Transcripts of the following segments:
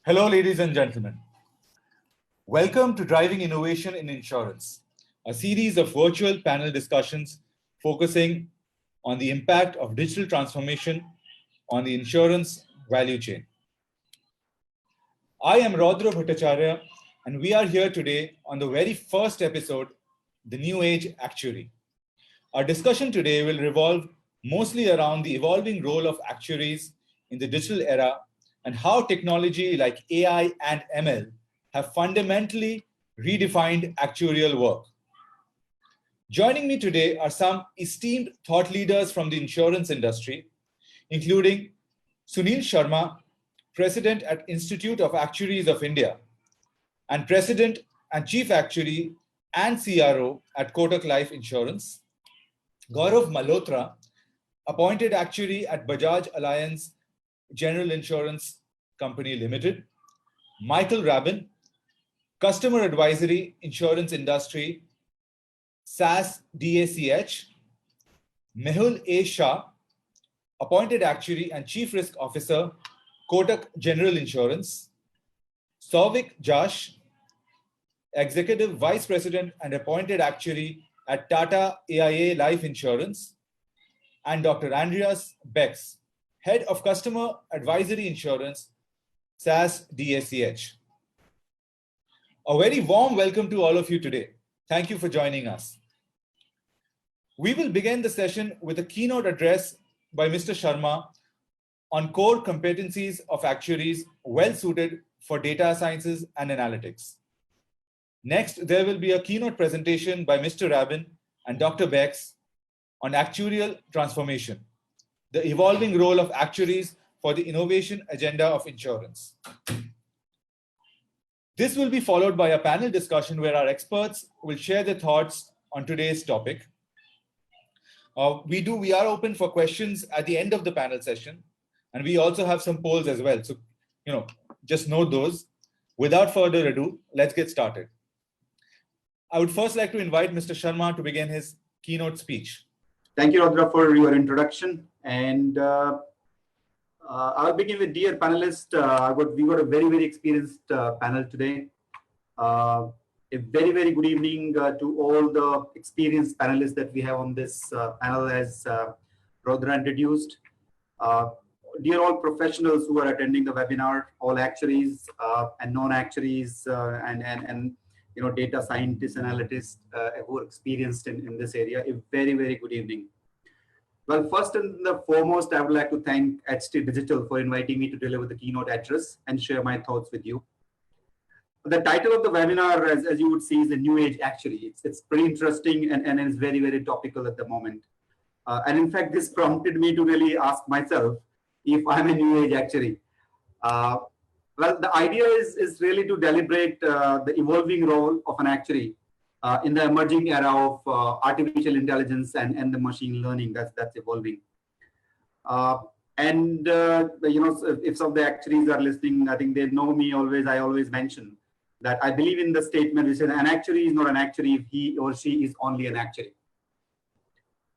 Hello, ladies and gentlemen. Welcome to Driving Innovation in Insurance, a series of virtual panel discussions focusing on the impact of digital transformation on the insurance value chain. I am Rodra Bhattacharya, and we are here today on the very first episode, The New-Age Actuary. Our discussion today will revolve mostly around the evolving role of actuaries in the digital era and how technology like AI and ML have fundamentally redefined actuarial work. Joining me today are some esteemed thought leaders from the insurance industry, including Sunil Sharma, President at Institute of Actuaries of India, and President and Chief Actuary and CRO at Kotak Life Insurance, Gaurav Malhotra, Appointed Actuary at Bajaj Allianz General Insurance Company Limited, Michael Rabin, Customer Advisory Insurance Industry, SAS DACH, Mehul Shah, Appointed Actuary and Chief Risk Officer, Kotak General Insurance, Souvik Jash, Executive Vice President and Appointed Actuary at Tata AIA Life Insurance, and Dr. Andreas Becks, Head of Customer Advisory Insurance, SAS DACH. A very warm welcome to all of you today. Thank you for joining us. We will begin the session with a keynote address by Mr. Sharma on core competencies of actuaries well suited for data sciences and analytics. Next, there will be a keynote presentation by Mr. Rabin and Dr. Becks on actuarial transformation, the evolving role of actuaries for the innovation agenda of insurance. This will be followed by a panel discussion where our experts will share their thoughts on today's topic. We are open for questions at the end of the panel session, and we also have some polls as well. So, just note those. Without further ado, let's get started. I would first like to invite Mr. Sharma to begin his keynote speech. Thank you, Rodra, for your introduction. And I'll begin with dear panelists. We got a very, very experienced panel today. A very, very good evening to all the experienced panelists that we have on this panel, as Rodra introduced. Dear all professionals who are attending the webinar, all actuaries and non-actuaries and data scientists, analysts who are experienced in this area, a very, very good evening. Well, first and the foremost, I would like to thank HT Digital for inviting me to deliver the keynote address and share my thoughts with you. The title of the webinar, as you would see, is the New-Age Actuary. It's pretty interesting and it's very, very topical at the moment. And in fact, this prompted me to really ask myself if I'm a New-Age Actuary. Well, the idea is really to deliberate the evolving role of an actuary in the emerging era of artificial intelligence and the machine learning that's evolving. If some of the actuaries are listening, I think they know me always. I always mention that I believe in the statement which says an actuary is not an actuary if he or she is only an actuary.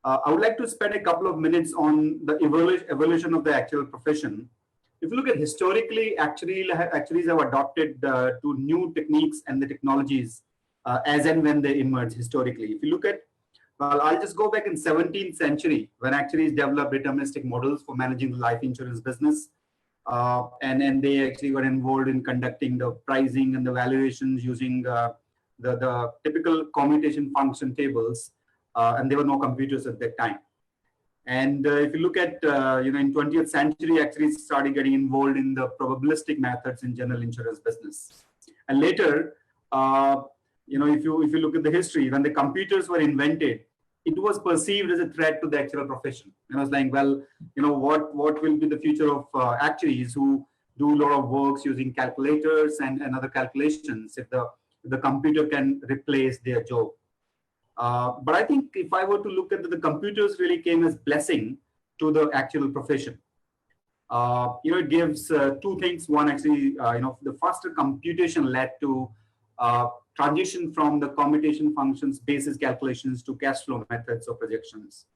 I would like to spend a couple of minutes on the evolution of the actual profession. If you look at historically, actuaries have adopted to new techniques and the technologies as and when they emerge historically. If you look at, well, I'll just go back in 17th century when actuaries developed deterministic models for managing the life insurance business. And they actually got involved in conducting the pricing and the valuations using the typical commutation function tables. And there were no computers at that time. And if you look at, in 20th century, actuaries started getting involved in the probabilistic methods in general insurance business. And later, if you look at the history, when the computers were invented, it was perceived as a threat to the actual profession. And I was like, well, what will be the future of actuaries who do a lot of works using calculators and other calculations if the computer can replace their job? But I think if I were to look at the computers really came as blessing to the actual profession. It gives two things. One, actually, the faster computation led to transition from the commutation functions basis calculations to cash flow methods or projections.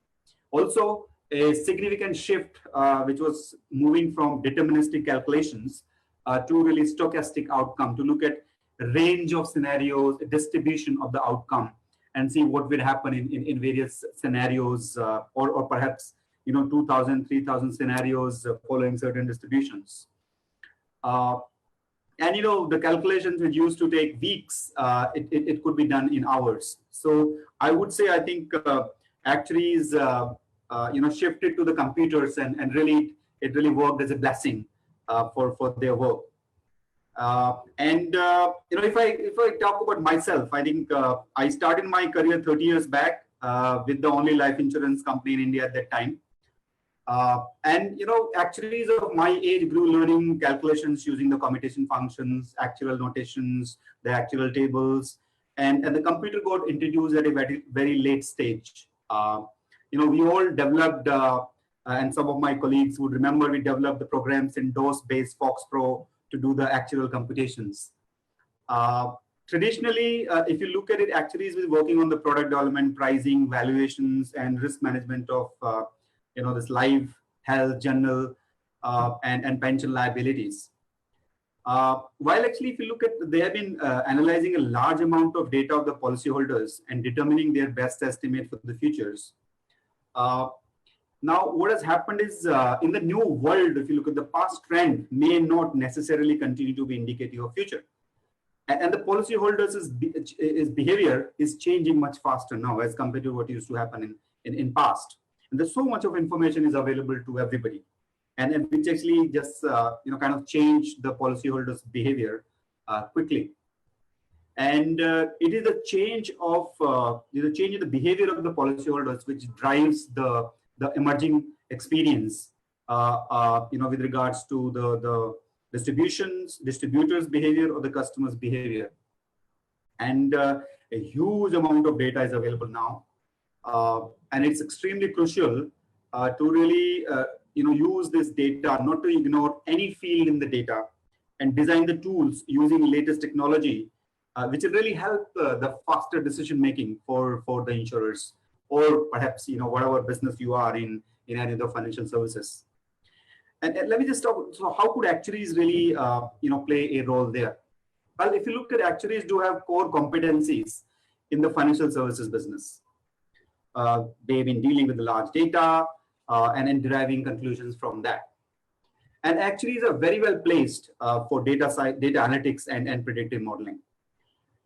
Also, a significant shift which was moving from deterministic calculations to really stochastic outcome, to look at a range of scenarios, a distribution of the outcome, and see what will happen in various scenarios, or perhaps 2,000, 3,000 scenarios following certain distributions. And the calculations which used to take weeks, it could be done in hours. So I would say, I think actuaries shifted to the computers, and really it really worked as a blessing for their work. If I talk about myself, I think I started my career 30 years back with the only life insurance company in India at that time. Actuaries of my age grew learning calculations using the commutation functions, actual notations, the actual tables, and the computer got introduced at a very, very late stage. We all developed, and some of my colleagues would remember, we developed the programs in DOS-based Fox Pro to do the actual computations. Traditionally, if you look at it, actuaries were working on the product development, pricing, valuations, and risk management of this life, health, general, and pension liabilities. While actually, if you look at, they have been analyzing a large amount of data of the policyholders and determining their best estimate for the futures. Now, what has happened is, in the new world, if you look at the past trend, may not necessarily continue to be indicative of future. And the policyholders' behavior is changing much faster now as compared to what used to happen in past. And there's so much of information is available to everybody, and which actually just kind of change the policyholders' behavior quickly. And it is a change of the behavior of the policyholders which drives the emerging experience, with regards to the distributors' behavior or the customers' behavior. And a huge amount of data is available now. And it's extremely crucial to really use this data, not to ignore any field in the data, and design the tools using latest technology, which will really help the faster decision making for the insurers, or perhaps whatever business you are in any of the financial services. And let me just talk. So how could actuaries really play a role there? Well, if you look at, actuaries do have core competencies in the financial services business. They've been dealing with the large data and then deriving conclusions from that. And actuaries are very well placed for data analytics and predictive modeling.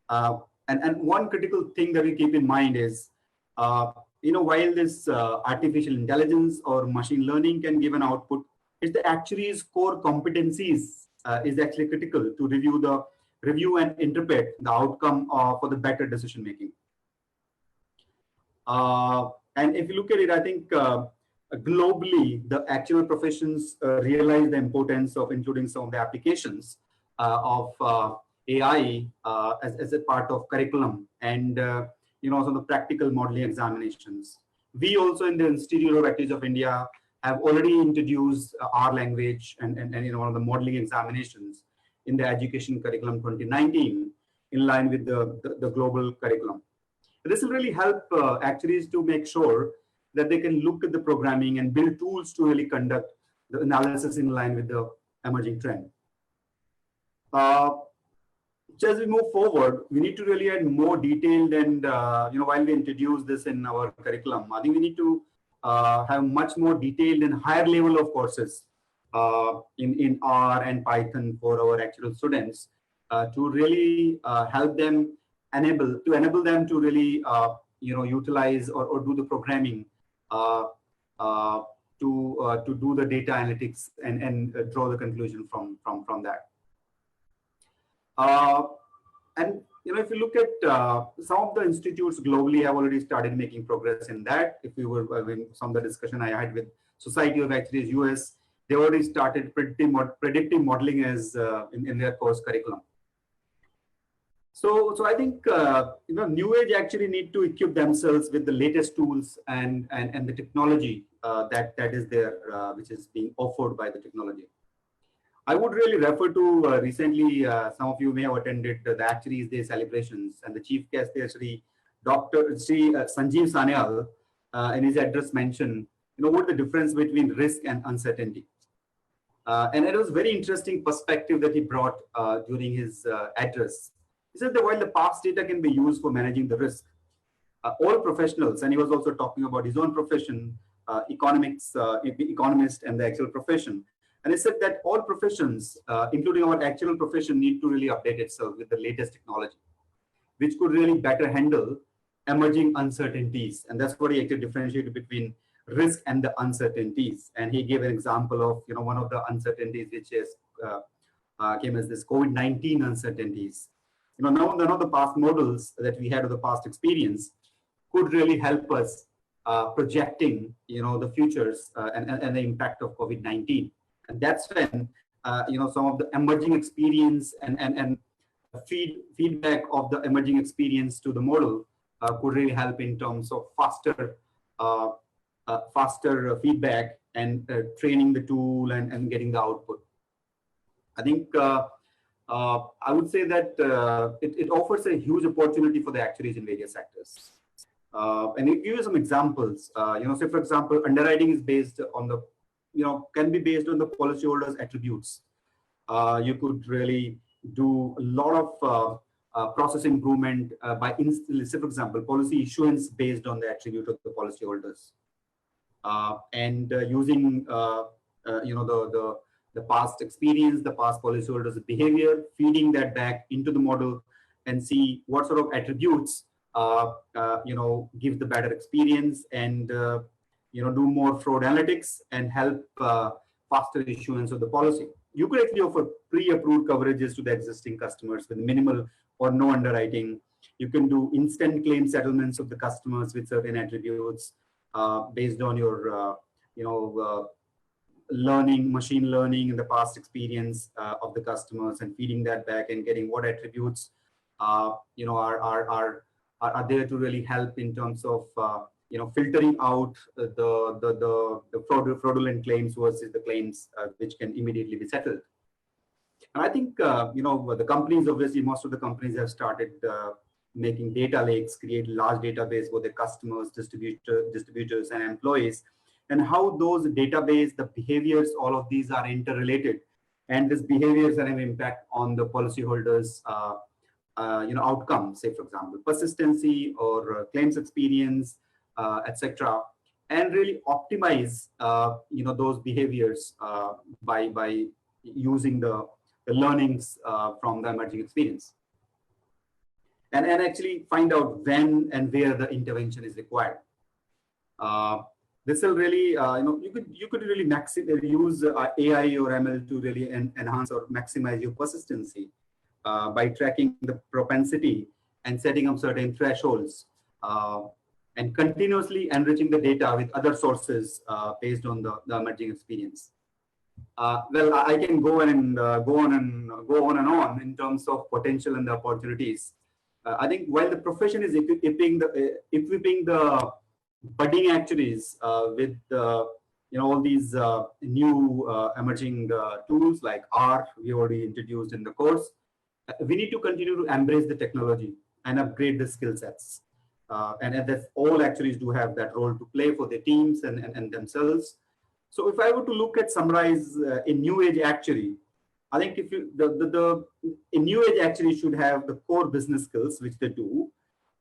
And one critical thing that we keep in mind is, while this artificial intelligence or machine learning can give an output, it's the actuaries' core competencies is actually critical to review and interpret the outcome for the better decision making. And if you look at it, I think globally, the actual professions realize the importance of including some of the applications of AI as a part of curriculum, and some of the practical modeling examinations. We also in the Institute of Actuaries of India have already introduced R language and one of the modeling examinations in the education curriculum 2019, in line with the global curriculum. This will really help actuaries to make sure that they can look at the programming and build tools to really conduct the analysis in line with the emerging trend. As we move forward, we need to really add more detailed, and while we introduce this in our curriculum, I think we need to have much more detailed and higher level of courses in R and Python for our actual students to really help them enable them to really utilize or do the programming to do the data analytics and draw the conclusion from that. And if you look at some of the institutes globally have already started making progress in that. If we were some of the discussion I had with Society of Actuaries US, they already started predictive modeling as in their course curriculum. So I think New Age actually need to equip themselves with the latest tools and the technology that is there, which is being offered by the technology. I would really refer to recently, some of you may have attended the Actuaries Day celebrations, and the chief guest there, Dr. Sanjeev Sanyal, in his address mentioned, what the difference between risk and uncertainty. And it was very interesting perspective that he brought during his address. He said that while the past data can be used for managing the risk, all professionals, and he was also talking about his own profession, economist and the actual profession. And he said that all professions, including our actual profession, need to really update itself with the latest technology, which could really better handle emerging uncertainties. And that's what he actually differentiated between risk and the uncertainties. And he gave an example of, one of the uncertainties, which is came as this COVID-19 uncertainties. None of the past models that we had of the past experience could really help us projecting, the futures and the impact of COVID-19. And that's when, some of the emerging experience and feedback of the emerging experience to the model could really help in terms of faster feedback and training the tool and getting the output. I think I would say that it offers a huge opportunity for the actuaries in various sectors. And I'll give you some examples. Say for example, underwriting is based on the, can be based on the policyholder's attributes. You could really do a lot of process improvement by, say for example, policy issuance based on the attribute of the policyholders. And using, the past experience, the past policyholders' behavior, feeding that back into the model and see what sort of attributes give the better experience and do more fraud analytics and help faster issuance of the policy. You could actually offer pre-approved coverages to the existing customers with minimal or no underwriting. You can do instant claim settlements of the customers with certain attributes based on your machine learning in the past experience of the customers and feeding that back and getting what attributes are there to really help in terms of filtering out the fraudulent claims versus the claims which can immediately be settled. And I think the companies, obviously most of the companies have started making data lakes, create large database for their customers, distributors and employees, and how those database, the behaviors, all of these are interrelated, and these behaviors have an impact on the policyholders outcome, say for example persistency or claims experience, etc., and really optimize those behaviors by using the learnings from the emerging experience, and actually find out when and where the intervention is required. This will really you could really use AI or ML to really enhance or maximize your persistency by tracking the propensity and setting up certain thresholds and continuously enriching the data with other sources based on the emerging experience. Well, I can go on and on in terms of potential and the opportunities. I think while the profession is equipping the budding actuaries with all these new emerging tools like R, we already introduced in the course, we need to continue to embrace the technology and upgrade the skill sets. And that all actuaries do have that role to play for their teams and themselves. So if I were to summarize a New-Age Actuary, I think if a New-Age Actuary should have the core business skills, which they do,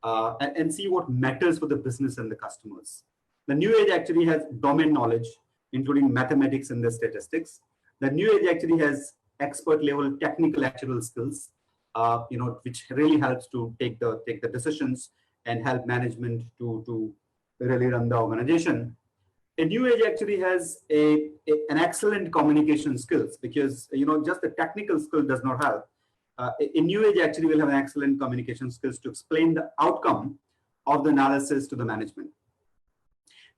and see what matters for the business and the customers. The New-Age Actuary has domain knowledge, including mathematics and the statistics. The New-Age Actuary has expert level technical actuarial skills, which really helps to take the decisions and help management to really run the organization. A New-Age Actuary has an excellent communication skills, because just the technical skill does not help. A New-Age Actuary will have an excellent communication skills to explain the outcome of the analysis to the management.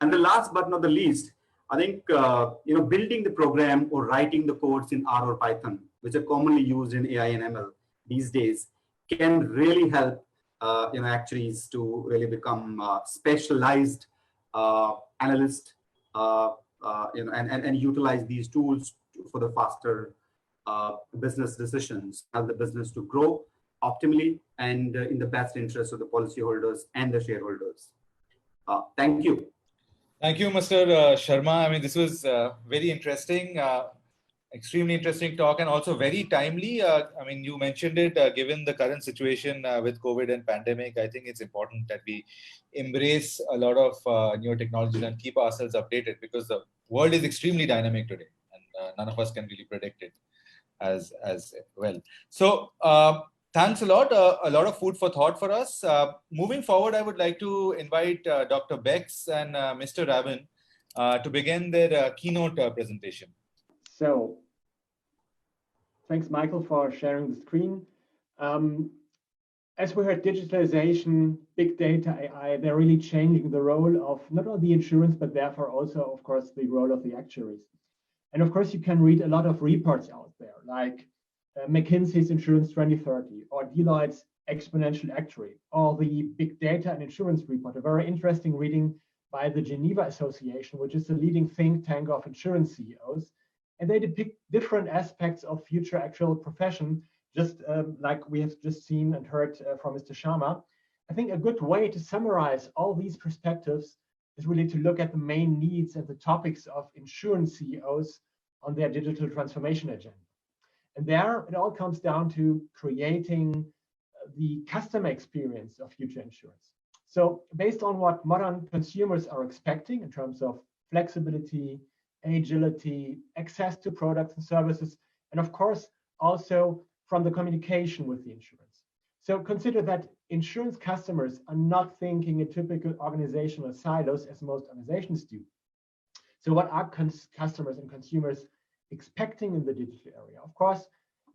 And the last but not the least, I think building the program or writing the codes in R or Python, which are commonly used in AI and ML these days, can really help actuaries to really become specialized analysts, and utilize these tools for the faster business decisions, help the business to grow optimally and in the best interest of the policyholders and the shareholders. Thank you. Thank you, Mr. Sharma. I mean, this was very interesting. Extremely interesting talk and also very timely. I mean, you mentioned it, given the current situation with COVID and pandemic, I think it's important that we embrace a lot of new technologies and keep ourselves updated because the world is extremely dynamic today and none of us can really predict it as well. So thanks a lot of food for thought for us. Moving forward, I would like to invite Dr. Becks and Mr. Rabin to begin their keynote presentation. So, thanks, Michael, for sharing the screen. As we heard, digitalization, big data, AI, they're really changing the role of not only the insurance, but therefore also, of course, the role of the actuaries. And of course, you can read a lot of reports out there, like McKinsey's Insurance 2030 or Deloitte's Exponential Actuary, or the Big Data and Insurance Report, a very interesting reading by the Geneva Association, which is the leading think tank of insurance CEOs. And they depict different aspects of future actuarial profession, just like we have just seen and heard from Mr. Sharma. I think a good way to summarize all these perspectives is really to look at the main needs and the topics of insurance CEOs on their digital transformation agenda. And there it all comes down to creating the customer experience of future insurance. So based on what modern consumers are expecting in terms of flexibility, agility, access to products and services, and of course, also from the communication with the insurance. So consider that insurance customers are not thinking in typical organizational silos as most organizations do. So what are customers and consumers expecting in the digital area? Of course,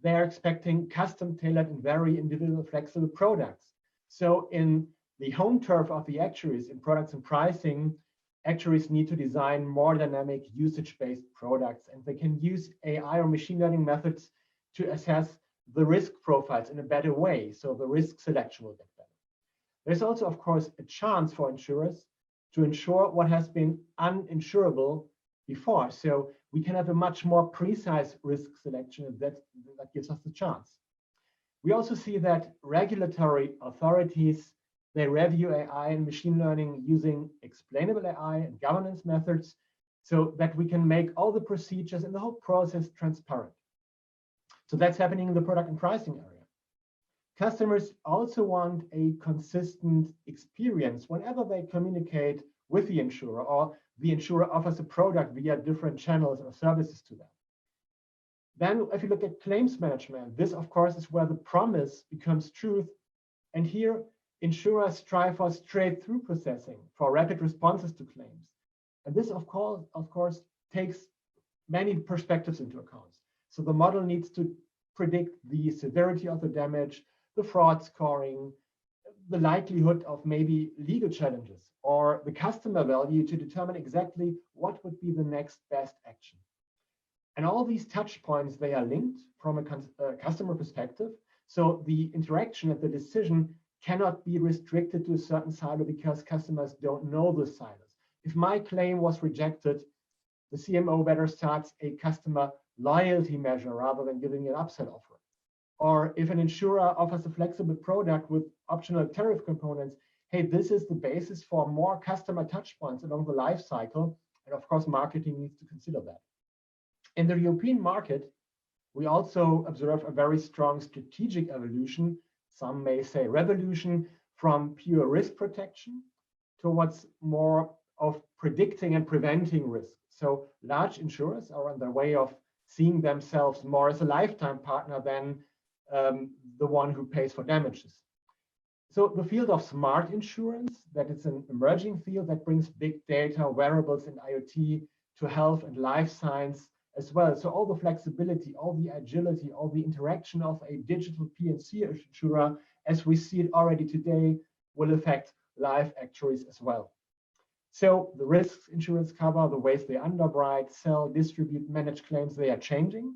they're expecting custom tailored and very individual flexible products. So in the home turf of the actuaries in products and pricing, actuaries need to design more dynamic usage-based products, and they can use AI or machine learning methods to assess the risk profiles in a better way. So the risk selection will get better. There's also, of course, a chance for insurers to insure what has been uninsurable before. So we can have a much more precise risk selection, and that gives us the chance. We also see that regulatory authorities, they review AI and machine learning using explainable AI and governance methods so that we can make all the procedures and the whole process transparent. So that's happening in the product and pricing area. Customers also want a consistent experience whenever they communicate with the insurer or the insurer offers a product via different channels or services to them. Then if you look at claims management, this of course is where the promise becomes truth. And here insurers strive for straight-through processing, for rapid responses to claims. And this of course takes many perspectives into account. So the model needs to predict the severity of the damage, the fraud scoring, the likelihood of maybe legal challenges, or the customer value to determine exactly what would be the next best action. And all these touch points, they are linked from a customer perspective. So the interaction and the decision cannot be restricted to a certain silo because customers don't know the silos. If my claim was rejected, the CMO better starts a customer loyalty measure rather than giving an upsell offer. Or if an insurer offers a flexible product with optional tariff components, hey, this is the basis for more customer touch points along the life cycle. And of course, marketing needs to consider that. In the European market, we also observe a very strong strategic evolution, some may say revolution, from pure risk protection towards more of predicting and preventing risk. So large insurers are on their way of seeing themselves more as a lifetime partner than the one who pays for damages. So the field of smart insurance, that is an emerging field that brings big data, wearables, and IoT to health and life science as well. So all the flexibility, all the agility, all the interaction of a digital P&C insurer, as we see it already today, will affect life actuaries as well. So the risks insurance cover, the ways they underwrite, sell, distribute, manage claims, they are changing.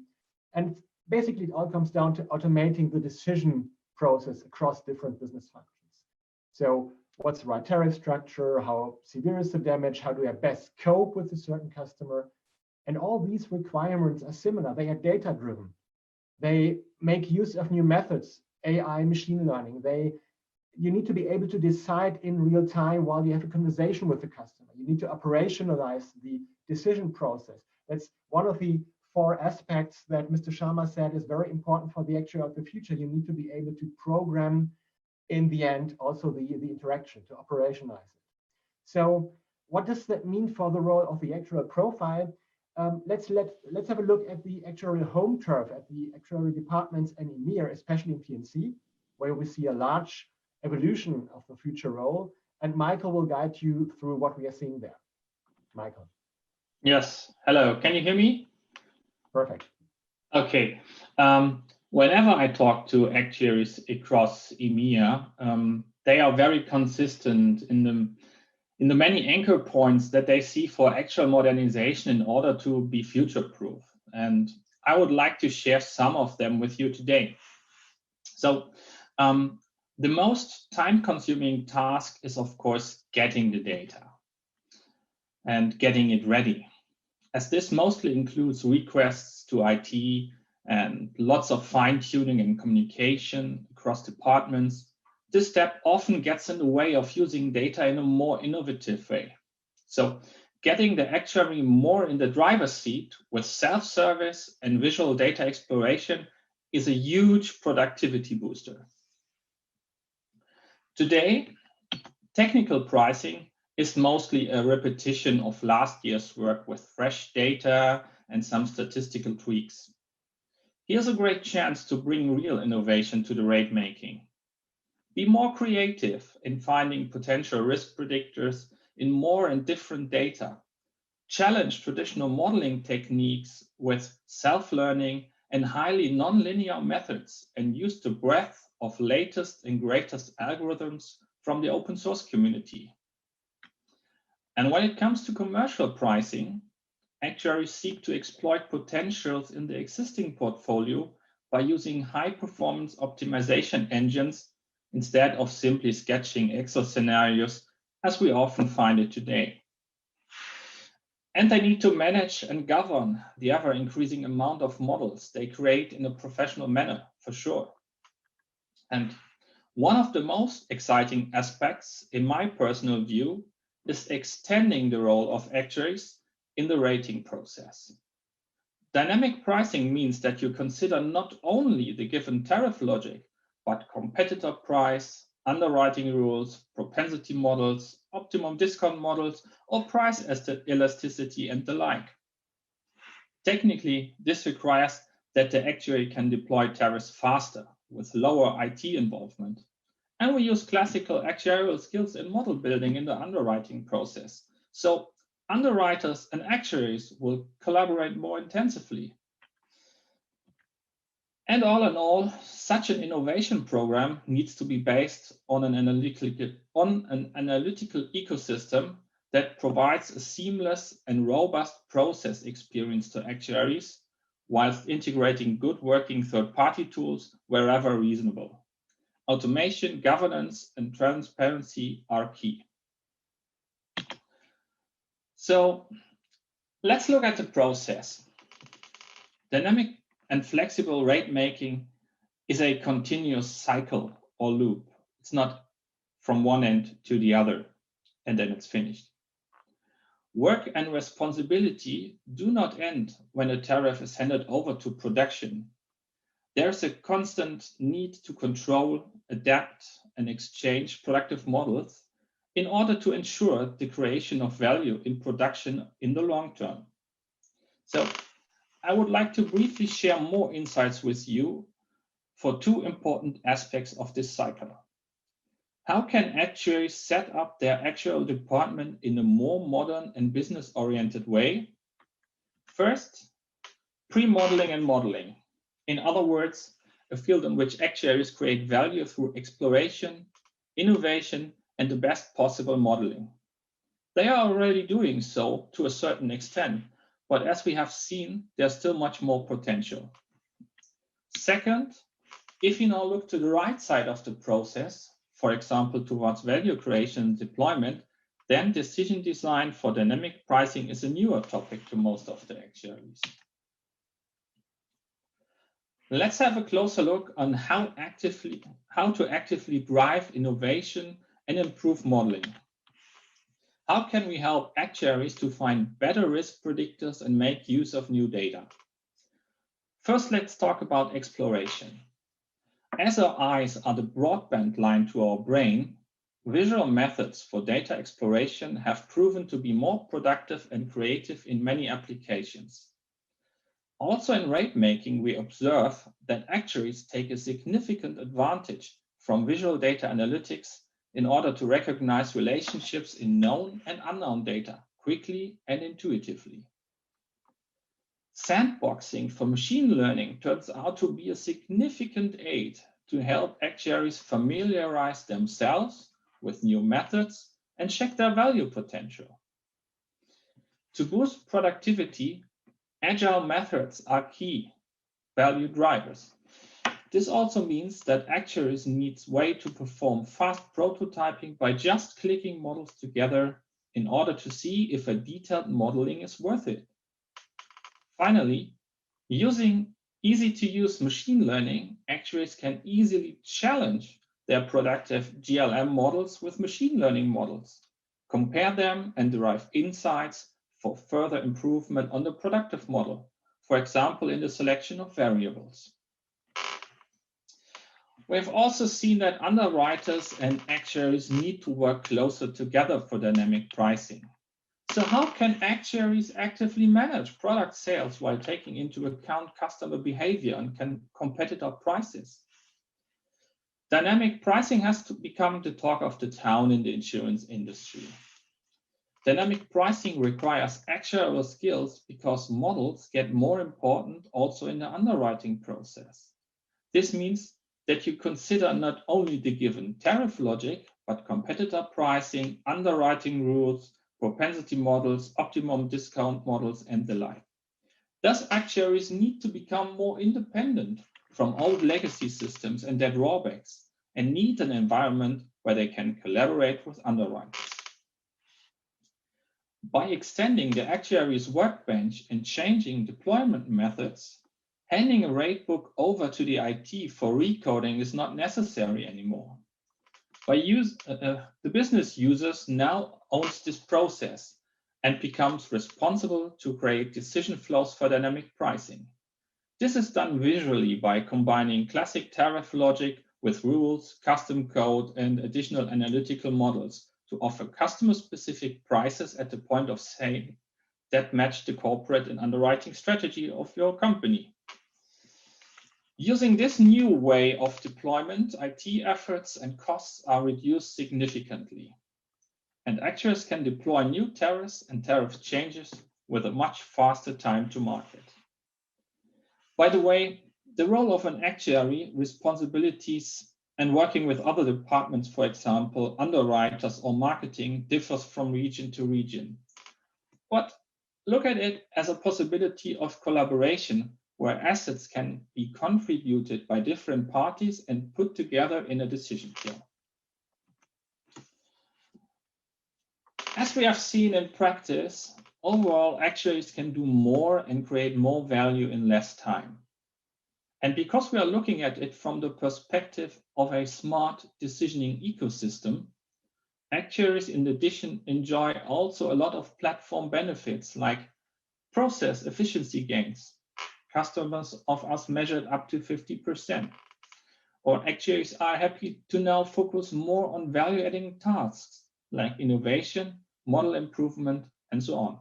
And basically, it all comes down to automating the decision process across different business functions. So what's the right tariff structure? How severe is the damage? How do I best cope with a certain customer? And all these requirements are similar. They are data-driven. They make use of new methods, AI, machine learning. You need to be able to decide in real time while you have a conversation with the customer. You need to operationalize the decision process. That's one of the four aspects that Mr. Sharma said is very important for the actuary of the future. You need to be able to program, in the end, also the interaction, to operationalize it. So what does that mean for the role of the actuarial profile? Let's have a look at the actuarial home turf at the actuarial departments and EMEA, especially in P&C, where we see a large evolution of the future role. And Michael will guide you through what we are seeing there. Michael. Yes. Hello. Can you hear me? Perfect. Okay. Whenever I talk to actuaries across EMEA, they are very consistent in the many anchor points that they see for actual modernization in order to be future-proof. And I would like to share some of them with you today. So the most time-consuming task is, of course, getting the data and getting it ready, as this mostly includes requests to IT and lots of fine-tuning and communication across departments. This step often gets in the way of using data in a more innovative way. So getting the actuary more in the driver's seat with self-service and visual data exploration is a huge productivity booster. Today, technical pricing is mostly a repetition of last year's work with fresh data and some statistical tweaks. Here's a great chance to bring real innovation to the rate making. Be more creative in finding potential risk predictors in more and different data. Challenge traditional modeling techniques with self-learning and highly nonlinear methods, and use the breadth of latest and greatest algorithms from the open source community. And when it comes to commercial pricing, actuaries seek to exploit potentials in the existing portfolio by using high-performance optimization engines instead of simply sketching Excel scenarios, as we often find it today. And they need to manage and govern the ever-increasing amount of models they create in a professional manner, for sure. And one of the most exciting aspects, in my personal view, is extending the role of actuaries in the rating process. Dynamic pricing means that you consider not only the given tariff logic, but competitor price, underwriting rules, propensity models, optimum discount models, or price elasticity and the like. Technically, this requires that the actuary can deploy tariffs faster with lower IT involvement. And we use classical actuarial skills in model building in the underwriting process. So underwriters and actuaries will collaborate more intensively. And all in all, such an innovation program needs to be based on an analytical ecosystem that provides a seamless and robust process experience to actuaries, whilst integrating good working third-party tools wherever reasonable. Automation, governance, and transparency are key. So let's look at the process. Dynamic and flexible rate making is a continuous cycle or loop. It's not from one end to the other, and then it's finished. Work and responsibility do not end when a tariff is handed over to production. There's a constant need to control, adapt, and exchange productive models in order to ensure the creation of value in production in the long term. So I would like to briefly share more insights with you for two important aspects of this cycle. How can actuaries set up their actuarial department in a more modern and business-oriented way? First, pre-modeling and modeling. In other words, a field in which actuaries create value through exploration, innovation, and the best possible modeling. They are already doing so to a certain extent, but as we have seen, there's still much more potential. Second, if you now look to the right side of the process, for example, towards value creation and deployment, then decision design for dynamic pricing is a newer topic to most of the actuaries. Let's have a closer look on how to actively drive innovation and improve modeling. How can we help actuaries to find better risk predictors and make use of new data? First, let's talk about exploration. As our eyes are the broadband line to our brain, visual methods for data exploration have proven to be more productive and creative in many applications. Also in rate making, we observe that actuaries take a significant advantage from visual data analytics in order to recognize relationships in known and unknown data quickly and intuitively. Sandboxing for machine learning turns out to be a significant aid to help actuaries familiarize themselves with new methods and check their value potential. To boost productivity, agile methods are key value drivers. This also means that actuaries need ways to perform fast prototyping by just clicking models together in order to see if a detailed modeling is worth it. Finally, using easy-to-use machine learning, actuaries can easily challenge their productive GLM models with machine learning models, compare them and derive insights for further improvement on the productive model, for example, in the selection of variables. We have also seen that underwriters and actuaries need to work closer together for dynamic pricing. So how can actuaries actively manage product sales while taking into account customer behavior and competitor prices? Dynamic pricing has to become the talk of the town in the insurance industry. Dynamic pricing requires actuarial skills because models get more important also in the underwriting process. This means that you consider not only the given tariff logic, but competitor pricing, underwriting rules, propensity models, optimum discount models, and the like. Thus, actuaries need to become more independent from old legacy systems and their drawbacks, and need an environment where they can collaborate with underwriters. By extending the actuary's workbench and changing deployment methods, handing a rate book over to the IT for recoding is not necessary anymore. The business users now owns this process and becomes responsible to create decision flows for dynamic pricing. This is done visually by combining classic tariff logic with rules, custom code, and additional analytical models to offer customer-specific prices at the point of sale that match the corporate and underwriting strategy of your company. Using this new way of deployment, IT efforts and costs are reduced significantly, and actuaries can deploy new tariffs and tariff changes with a much faster time to market. By the way, the role of an actuary, responsibilities, and working with other departments, for example, underwriters or marketing, differs from region to region. But look at it as a possibility of collaboration where assets can be contributed by different parties and put together in a decision flow. As we have seen in practice, overall, actuaries can do more and create more value in less time. And because we are looking at it from the perspective of a smart decisioning ecosystem, actuaries in addition enjoy also a lot of platform benefits like process efficiency gains. Customers of us measured up to 50%. Or actuaries are happy to now focus more on value-adding tasks like innovation, model improvement, and so on.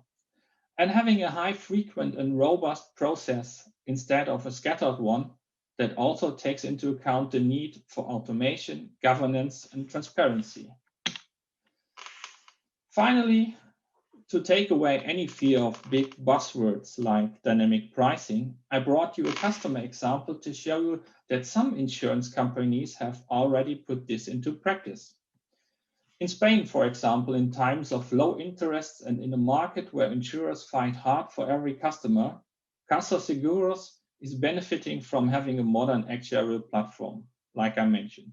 And having a high frequent and robust process instead of a scattered one that also takes into account the need for automation, governance, and transparency. Finally, to take away any fear of big buzzwords like dynamic pricing, I brought you a customer example to show you that some insurance companies have already put this into practice. In Spain, for example, in times of low interest and in a market where insurers fight hard for every customer, Casa Seguros is benefiting from having a modern actuarial platform, like I mentioned.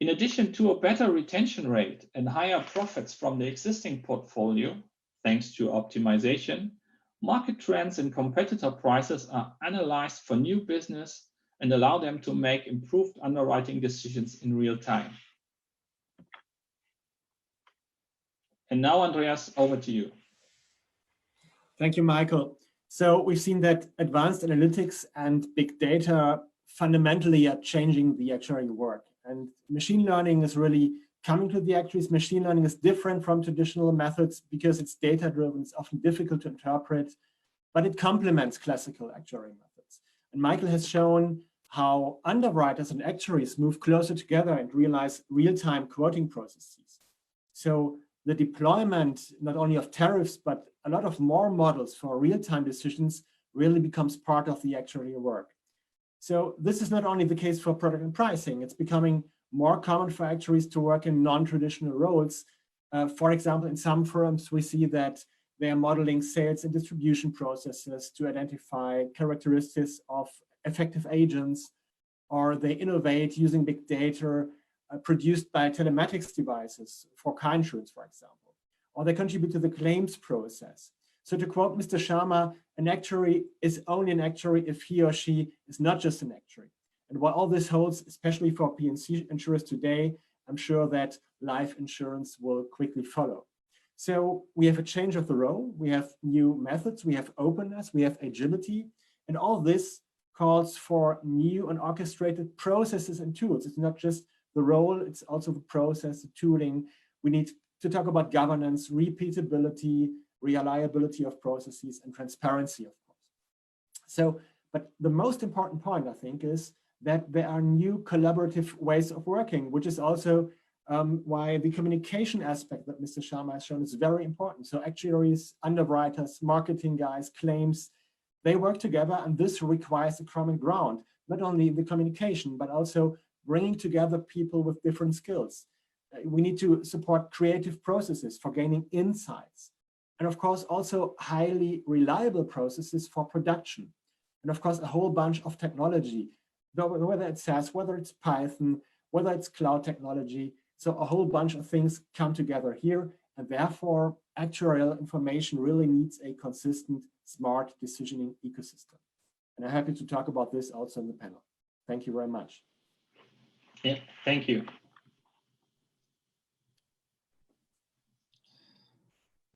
In addition to a better retention rate and higher profits from the existing portfolio, thanks to optimization, market trends and competitor prices are analyzed for new business and allow them to make improved underwriting decisions in real time. And now, Andreas, over to you. Thank you, Michael. So we've seen that advanced analytics and big data fundamentally are changing the actuarial work. And machine learning is really coming to the actuaries. Machine learning is different from traditional methods because it's data-driven, it's often difficult to interpret, but it complements classical actuarial methods. And Michael has shown how underwriters and actuaries move closer together and realize real-time quoting processes. So the deployment, not only of tariffs, but a lot of more models for real-time decisions really becomes part of the actuarial work. So this is not only the case for product and pricing, it's becoming more common for actuaries to work in non-traditional roles. For example, in some firms, we see that they are modeling sales and distribution processes to identify characteristics of effective agents, or they innovate using big data produced by telematics devices for car insurance, for example, or they contribute to the claims process. So to quote Mr. Sharma, an actuary is only an actuary if he or she is not just an actuary. And while all this holds, especially for P&C insurers today, I'm sure that life insurance will quickly follow. So we have a change of the role, we have new methods, we have openness, we have agility, and all this calls for new and orchestrated processes and tools. It's not just the role, it's also the process, the tooling. We need to talk about governance, repeatability, reliability of processes, and transparency, of course. So, but the most important point, I think, is that there are new collaborative ways of working, which is also why the communication aspect that Mr. Sharma has shown is very important. So actuaries, underwriters, marketing guys, claims, they work together, and this requires a common ground, not only the communication, but also bringing together people with different skills. We need to support creative processes for gaining insights. And of course, also highly reliable processes for production. And of course, a whole bunch of technology, whether it's SaaS, whether it's Python, whether it's cloud technology. So a whole bunch of things come together here. And therefore, actuarial information really needs a consistent, smart decisioning ecosystem. And I'm happy to talk about this also in the panel. Thank you very much. Yeah, thank you.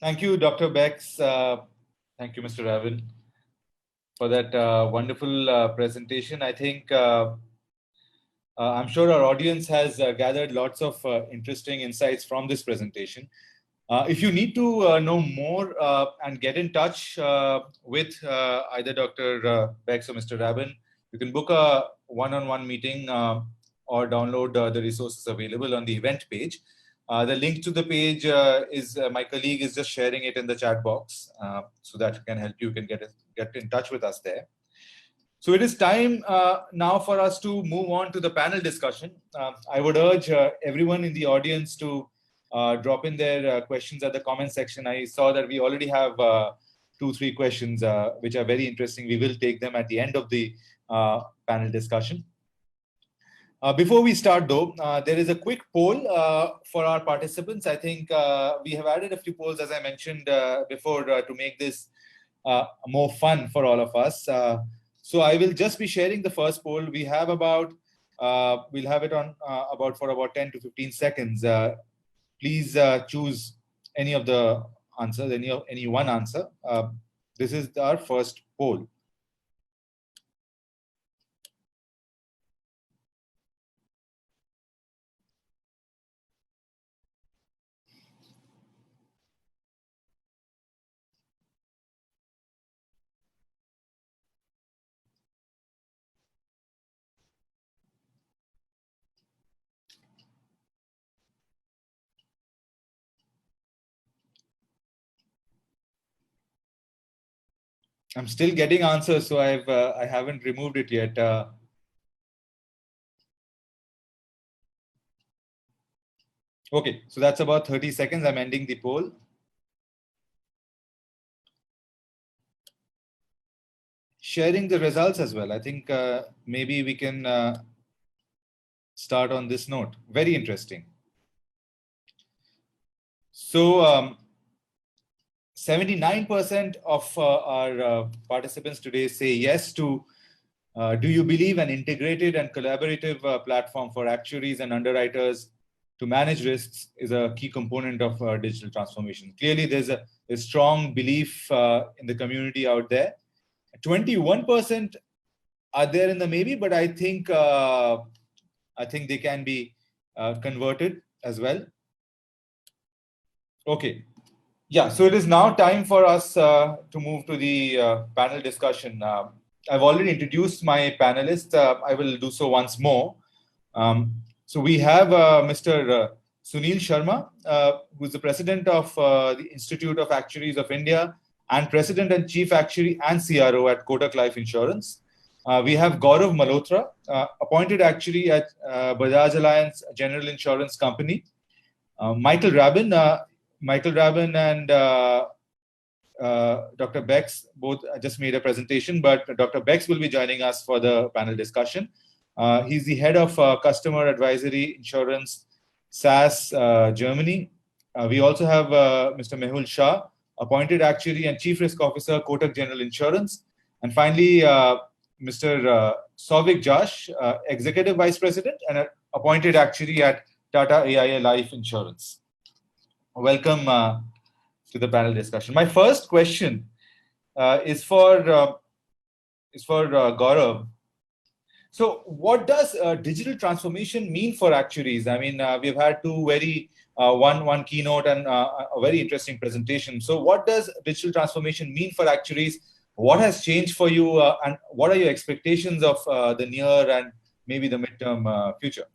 Thank you, Dr. Becks. Thank you, Mr. Rabin, for that wonderful presentation. I think I'm sure our audience has gathered lots of interesting insights from this presentation. If you need to know more and get in touch with either Dr. Becks or Mr. Rabin, you can book a one-on-one meeting or download the resources available on the event page. The link to the page is my colleague is just sharing it in the chat box, so that can help you can get in touch with us there. So it is time now for us to move on to the panel discussion. I would urge everyone in the audience to drop in their questions at the comment section. I saw that we already have 2-3 questions which are very interesting. We will take them at the end of the panel discussion. Before we start though, there is a quick poll for our participants. I think we have added a few polls, as I mentioned before, to make this more fun for all of us. So I will just be sharing the first poll. We have about, we'll have it on for about 10 to 15 seconds. Please choose any of the answers, any one answer. This is our first poll. I'm still getting answers, so I haven't removed it yet. Okay, so that's about 30 seconds. I'm ending the poll. Sharing the results as well. I think maybe we can start on this note. Very interesting. So 79% of our participants today say yes to do you believe an integrated and collaborative platform for actuaries and underwriters to manage risks is a key component of digital transformation. Clearly, there's a strong belief in the community out there. 21% are there in the maybe, but I think they can be converted as well. Okay. Yeah, so it is now time for us to move to the panel discussion. I've already introduced my panelists. I will do so once more. So we have Mr. Sunil Sharma, who is the president of the Institute of Actuaries of India and president and chief actuary and CRO at Kotak Life Insurance. We have Gaurav Malhotra, appointed actuary at Bajaj Allianz General Insurance Company. Michael Rabin and Dr. Becks both just made a presentation, but Dr. Becks will be joining us for the panel discussion. He's the head of customer advisory insurance, SAS Germany. We also have Mr. Mehul Shah, appointed actuary and chief risk officer, Kotak General Insurance. And finally, Mr. Souvik Jash, executive vice president and appointed actuary at Tata AIA Life Insurance. Welcome to the panel discussion. My first question is for Gaurav. So, what does digital transformation mean for actuaries? I mean, we've had two very one keynote and a very interesting presentation. So, what does digital transformation mean for actuaries? What has changed for you, and what are your expectations of the near and maybe the midterm future?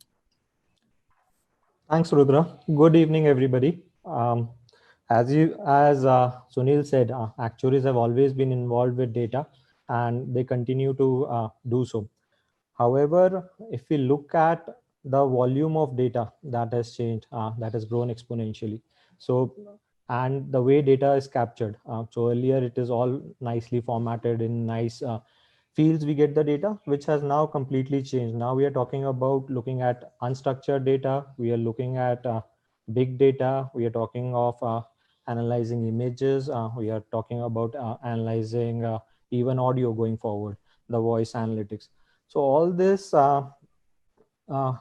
Thanks, Rudra. Good evening, everybody. As Sunil said, actuaries have always been involved with data, and they continue to do so. However, if we look at the volume of data that has changed, that has grown exponentially. So, and the way data is captured. So earlier it is all nicely formatted in nice fields we get the data, which has now completely changed. Now we are talking about looking at unstructured data. We are looking at big data. We are talking of analyzing images. We are talking about analyzing even audio going forward, the voice analytics. So all this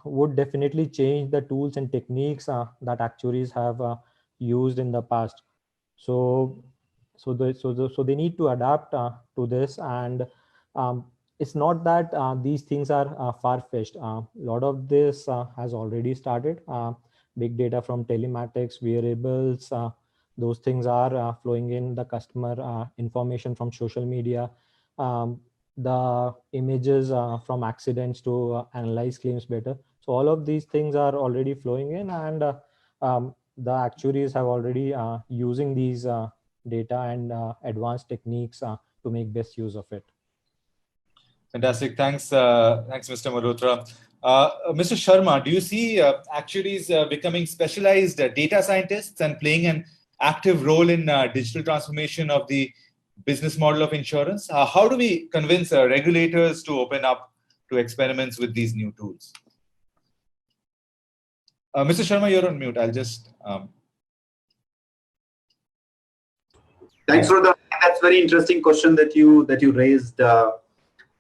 would definitely change the tools and techniques that actuaries have used in the past. So they need to adapt to this, and it's not that these things are far-fetched. A lot of this has already started. Big data from telematics, wearables, those things are flowing in, the customer information from social media, the images from accidents to analyze claims better. So all of these things are already flowing in, and the actuaries have already using these data and advanced techniques to make best use of it. Fantastic. Thanks, Mr. Malhotra. Mr. Sharma, do you see actuaries becoming specialized data scientists and playing an active role in digital transformation of the business model of insurance? How do we convince regulators to open up to experiments with these new tools? Mr. Sharma, you're on mute. I'll just... Thanks for that. That's a very interesting question that you raised.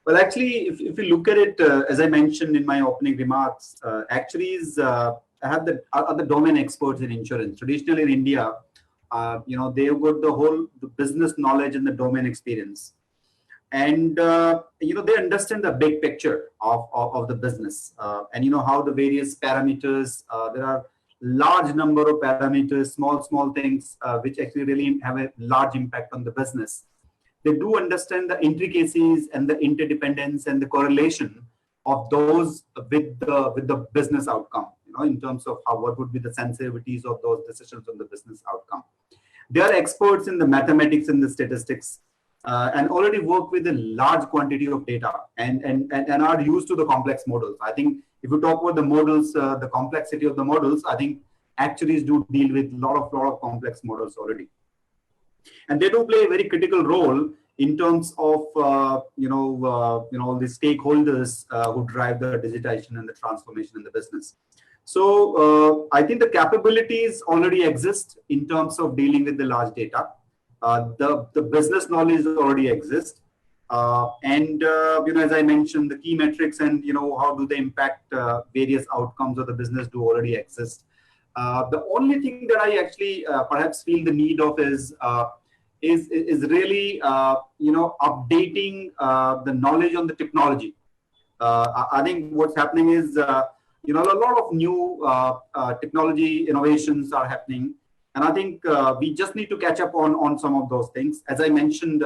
Well, actually, if you look at it, as I mentioned in my opening remarks, actuaries are the domain experts in insurance. Traditionally in India, they've got the business knowledge and the domain experience. And, they understand the big picture of the business and, how the various parameters, there are large number of parameters, small things, which actually really have a large impact on the business. They do understand the intricacies and the interdependence and the correlation of those with the business outcome, in terms of what would be the sensitivities of those decisions on the business outcome. They are experts in the mathematics and the statistics and already work with a large quantity of data and are used to the complex models. I think if you talk about the models, the complexity of the models, I think actuaries do deal with a lot of complex models already. And they do play a very critical role in terms of all the stakeholders who drive the digitization and the transformation in the business. So I think the capabilities already exist in terms of dealing with the large data. The business knowledge already exists. As I mentioned, the key metrics and how do they impact various outcomes of the business do already exist. The only thing that I actually perhaps feel the need of is is really updating the knowledge on the technology. I think what's happening is a lot of new technology innovations are happening, and I think we just need to catch up on some of those things. As I mentioned,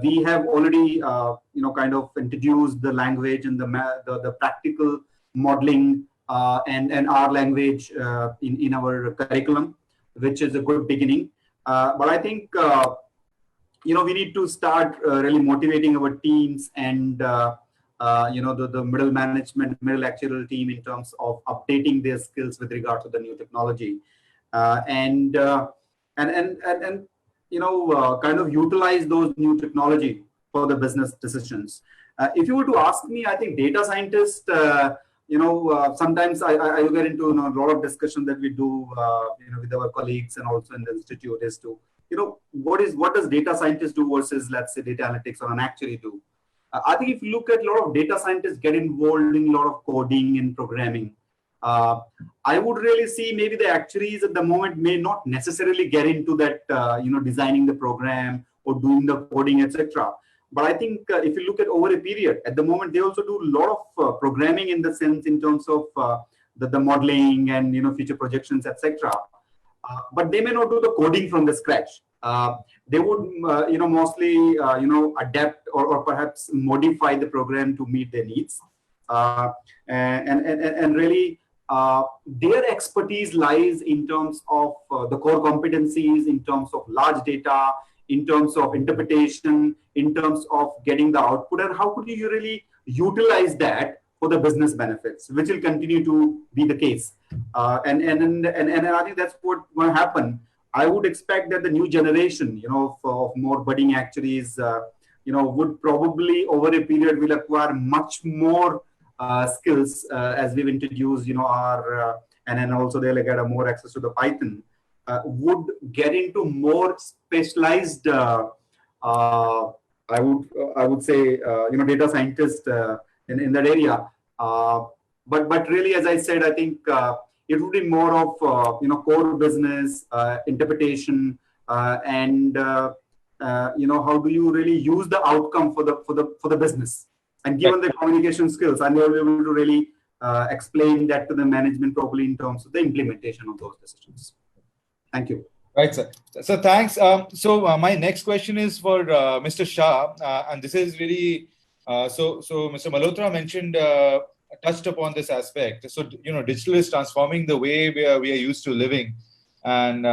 we have already kind of introduced the language and the practical modeling and our language in our curriculum, which is a good beginning. But I think we need to start really motivating our teams and the middle management, middle actuarial team in terms of updating their skills with regard to the new technology, and kind of utilize those new technology for the business decisions. If you were to ask me, I think data scientists, sometimes I get into a lot of discussion that we do, with our colleagues and also in the institute as to, what does data scientists do versus, let's say, data analytics or an actuary do? I think if you look at a lot of data scientists get involved in a lot of coding and programming, I would really see maybe the actuaries at the moment may not necessarily get into that, designing the program or doing the coding, etc. But I think if you look at over a period, at the moment, they also do a lot of programming in the sense in terms of the modeling and, future projections, etc. But they may not do the coding from the scratch. They would, mostly, adapt or perhaps modify the program to meet their needs. And really, their expertise lies in terms of the core competencies, in terms of large data, in terms of interpretation, in terms of getting the output, and how could you really utilize that for the business benefits, which will continue to be the case. And I think that's what will happen. I would expect that the new generation, of more budding actuaries, would probably over a period will acquire much more skills as we've introduced, our and then also they'll get a more access to the Python. Would get into more specialized, I would say, data scientist in that area. But really, as I said, I think it would be more of core business interpretation and how do you really use the outcome for the business, and given the communication skills, and they'll be able to really explain that to the management properly in terms of the implementation of those decisions. Thank you. Right, sir. So thanks. So my next question is for Mr. Shah, and this is really so Mr. Malhotra mentioned touched upon this aspect. So digital is transforming the way we are used to living, and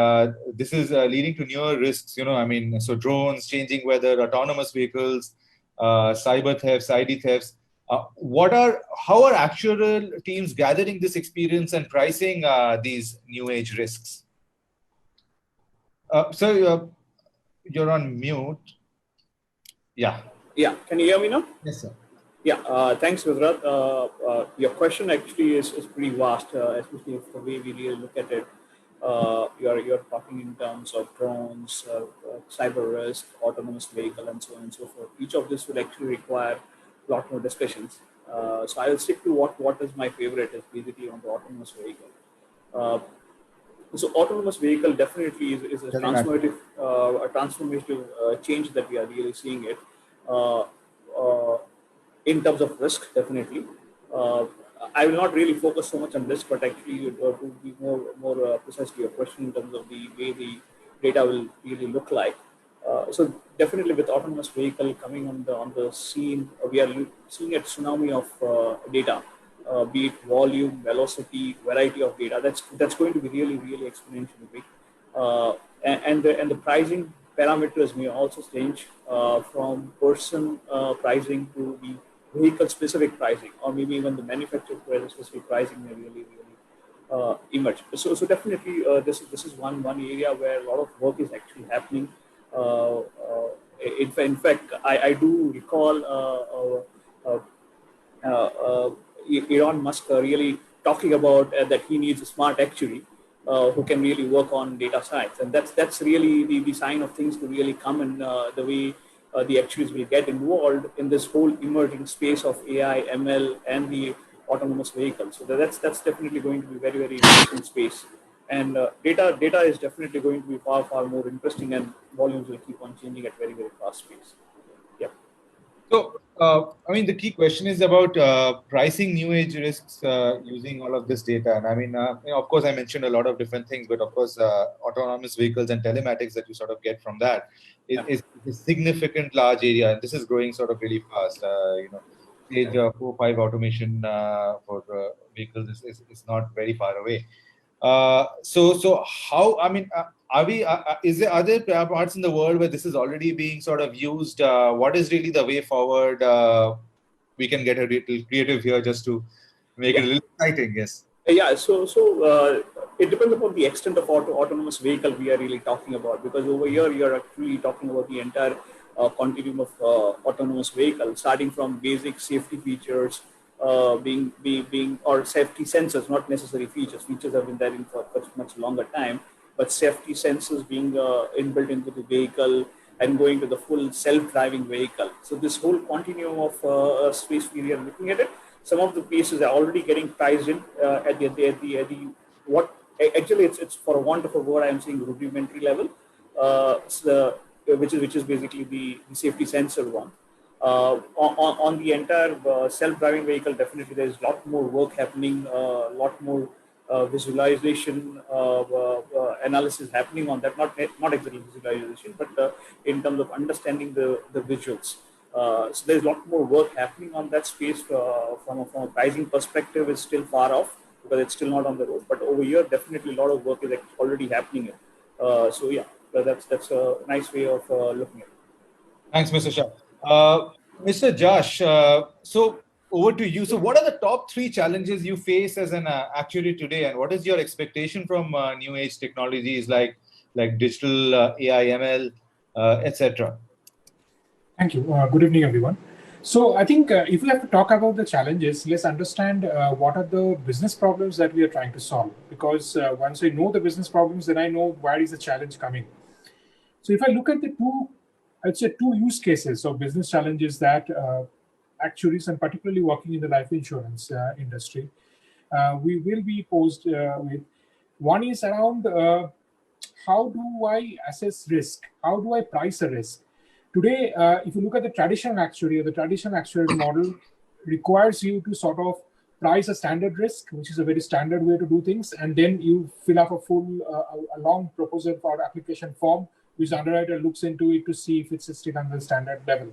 this is leading to newer risks. So drones, changing weather, autonomous vehicles, cyber thefts, ID thefts. How are actuarial teams gathering this experience and pricing these new age risks? So you're on mute. Yeah. Yeah. Can you hear me now? Yes, sir. Yeah. Thanks, Gujrat. Your question actually is pretty vast, especially if the way we really look at it. You're talking in terms of drones, cyber risk, autonomous vehicle, and so on and so forth. Each of this will actually require a lot more discussions. So I will stick to what is my favorite, is basically on the autonomous vehicle. So autonomous vehicle definitely is a transformative change that we are really seeing it in terms of risk, definitely. I will not really focus so much on risk, but actually to be more precise to your question in terms of the way the data will really look like. So definitely with autonomous vehicle coming on the scene, we are seeing a tsunami of data. Be it volume, velocity, variety of data, that's going to be really exponentially big, and the pricing parameters may also change from person pricing to the vehicle specific pricing, or maybe even the manufacturer specific pricing may really emerge. So definitely this is one area where a lot of work is actually happening. In fact, I do recall Elon Musk really talking about that he needs a smart actuary who can really work on data science, and that's really the sign of things to really come, and the way the actuaries will get involved in this whole emerging space of AI, ML, and the autonomous vehicle. So that's definitely going to be very interesting space. And data is definitely going to be far more interesting, and volumes will keep on changing at very fast pace. Yeah. So, I mean, the key question is about pricing new age risks using all of this data. And I mean, of course, I mentioned a lot of different things, but of course, autonomous vehicles and telematics that you sort of get from that is a significant large area. And this is growing sort of really fast. Stage 4, 5 automation for vehicles is not very far away. So how, I mean, are there parts in the world where this is already being sort of used? What is really the way forward? We can get a little creative here just to make it a little exciting. Yes. Yeah, so it depends upon the extent of autonomous vehicle we are really talking about, because over here you're actually talking about the entire continuum of autonomous vehicle, starting from basic safety features, being or safety sensors, not necessary features. Features have been there for much longer time, but safety sensors being inbuilt into the vehicle and going to the full self-driving vehicle. So this whole continuum of space we are looking at it. Some of the pieces are already getting priced in at the what actually it's for a want of a word I'm saying rudimentary level, which is basically the safety sensor one. On the entire self-driving vehicle, definitely there is a lot more work happening, a lot more visualization, analysis happening on that. Not exactly visualization, but in terms of understanding the visuals. So there's a lot more work happening on that space. From a pricing perspective, is still far off because it's still not on the road. But over here, definitely a lot of work is already happening. So yeah, that's a nice way of looking at it. Thanks, Mr. Shah. Mr. Jash, so over to you. So what are the top 3 challenges you face as an actuary today, and what is your expectation from new age technologies like digital AI, ML, etc.? Thank you. Good evening, everyone. So I think if we have to talk about the challenges, let's understand what are the business problems that we are trying to solve. Because once I know the business problems, then I know where is the challenge coming. So if I look at the two use cases of business challenges that actuaries, and particularly working in the life insurance industry, we will be posed with. One is around how do I assess risk? How do I price a risk? Today, if you look at the traditional actuary, the traditional actuarial model requires you to sort of price a standard risk, which is a very standard way to do things, and then you fill up a long proposal for application form, which the underwriter looks into it to see if it's still under the standard level.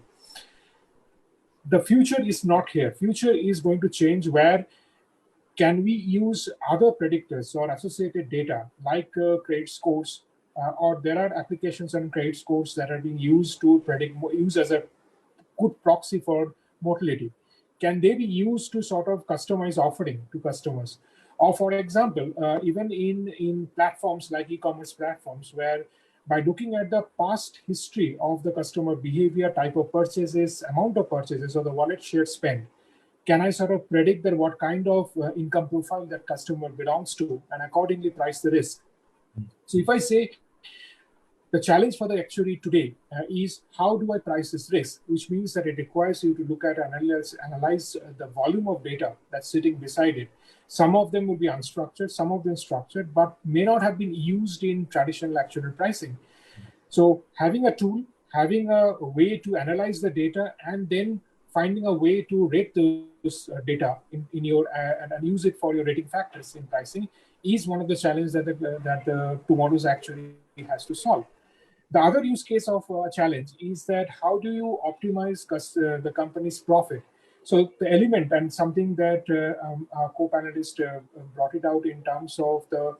The future is not here. Future is going to change where can we use other predictors or associated data like credit scores, or there are applications on credit scores that are being used to use as a good proxy for mortality. Can they be used to sort of customize offering to customers? Or for example, even in platforms like e-commerce platforms, where by looking at the past history of the customer behavior, type of purchases, amount of purchases, or the wallet share spend, can I sort of predict that what kind of income profile that customer belongs to and accordingly price the risk? So if I say the challenge for the actuary today is how do I price this risk, which means that it requires you to look at analyze the volume of data that's sitting beside it. Some of them will be unstructured, some of them structured, but may not have been used in traditional actuarial pricing. So having a tool, having a way to analyze the data, and then finding a way to rate those data in your and use it for your rating factors in pricing is one of the challenges that the tomorrow's actuary has to solve. The other use case of a challenge is that how do you optimize the company's profit? So the element, and something that our co-panelist brought it out in terms of the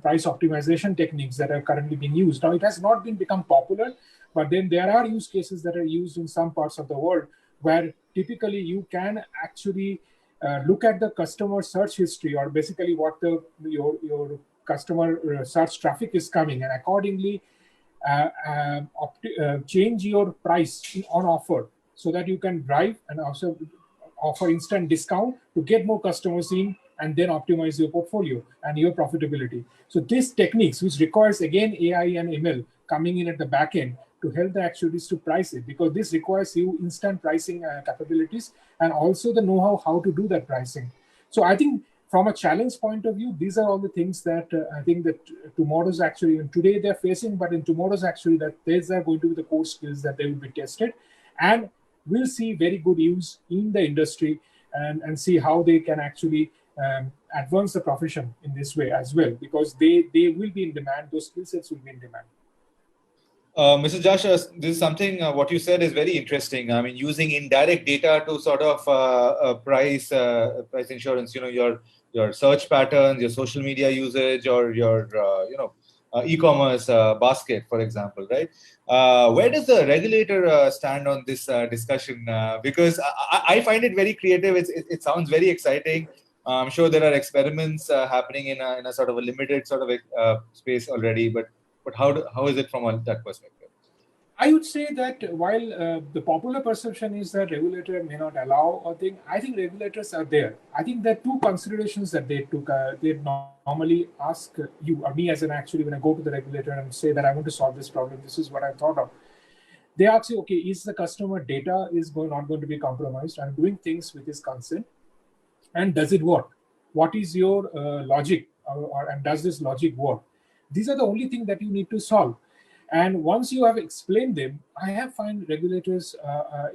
price optimization techniques that are currently being used. Now, it has not become popular, but then there are use cases that are used in some parts of the world where typically you can actually look at the customer search history, or basically what your customer search traffic is coming, and accordingly change your price on offer so that you can drive and also offer instant discount to get more customers in and then optimize your portfolio and your profitability. So these techniques, which requires again AI and ML coming in at the back end to help the actuaries to price it, because this requires you instant pricing capabilities and also the know-how how to do that pricing. So I think from a challenge point of view, these are all the things that I think that tomorrow's actuary, and today they're facing, but in tomorrow's actuary, that these are going to be the core skills that they will be tested, and we'll see very good use in the industry, and see how they can actually advance the profession in this way as well, because they will be in demand. Those skill sets will be in demand. Mr. Jash, this is something, what you said is very interesting. I mean, using indirect data to sort of price insurance, your search patterns, your social media usage, or your, e-commerce basket, for example, right? Where does the regulator stand on this discussion? Because I find it very creative. It sounds very exciting. I'm sure there are experiments happening in a sort of a limited sort of space already, but how is it from that perspective? I would say that while the popular perception is that regulator may not allow a thing, I think regulators are there. I think there are two considerations that they took. They normally ask you or me as an actuary when I go to the regulator and say that I want to solve this problem. This is what I thought of. They ask you, okay, is the customer data not going to be compromised? I'm doing things with his consent, and does it work? What is your logic, and does this logic work? These are the only thing that you need to solve. And once you have explained them, I have found regulators,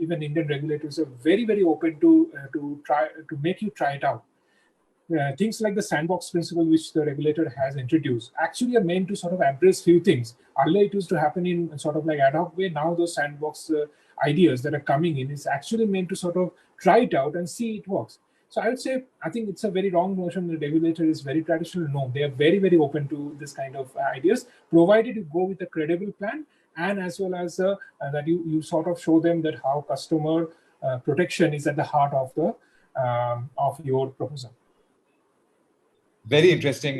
even Indian regulators, are very, very open to make you try it out. Things like the sandbox principle, which the regulator has introduced, actually are meant to sort of address few things. Earlier, it used to happen in sort of like ad hoc way. Now, those sandbox ideas that are coming in is actually meant to sort of try it out and see it works. So I would say, I think it's a very wrong notion. The regulator is very traditional. No, they are very, very open to this kind of ideas, provided you go with a credible plan, and as well as that you sort of show them that how customer protection is at the heart of your proposal. Very interesting.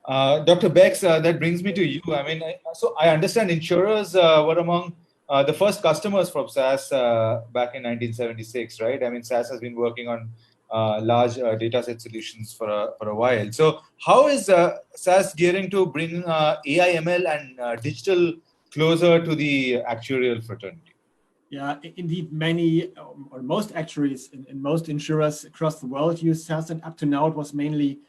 Dr. Becks, that brings me to you. I mean, so I understand insurers were among the first customers from SAS back in 1976, right? I mean, SAS has been working on large data set solutions for a while. So how is SAS gearing to bring AI, ML, and digital closer to the actuarial fraternity? Yeah, indeed, many or most actuaries in most insurers across the world use SAS, and up to now it was mainly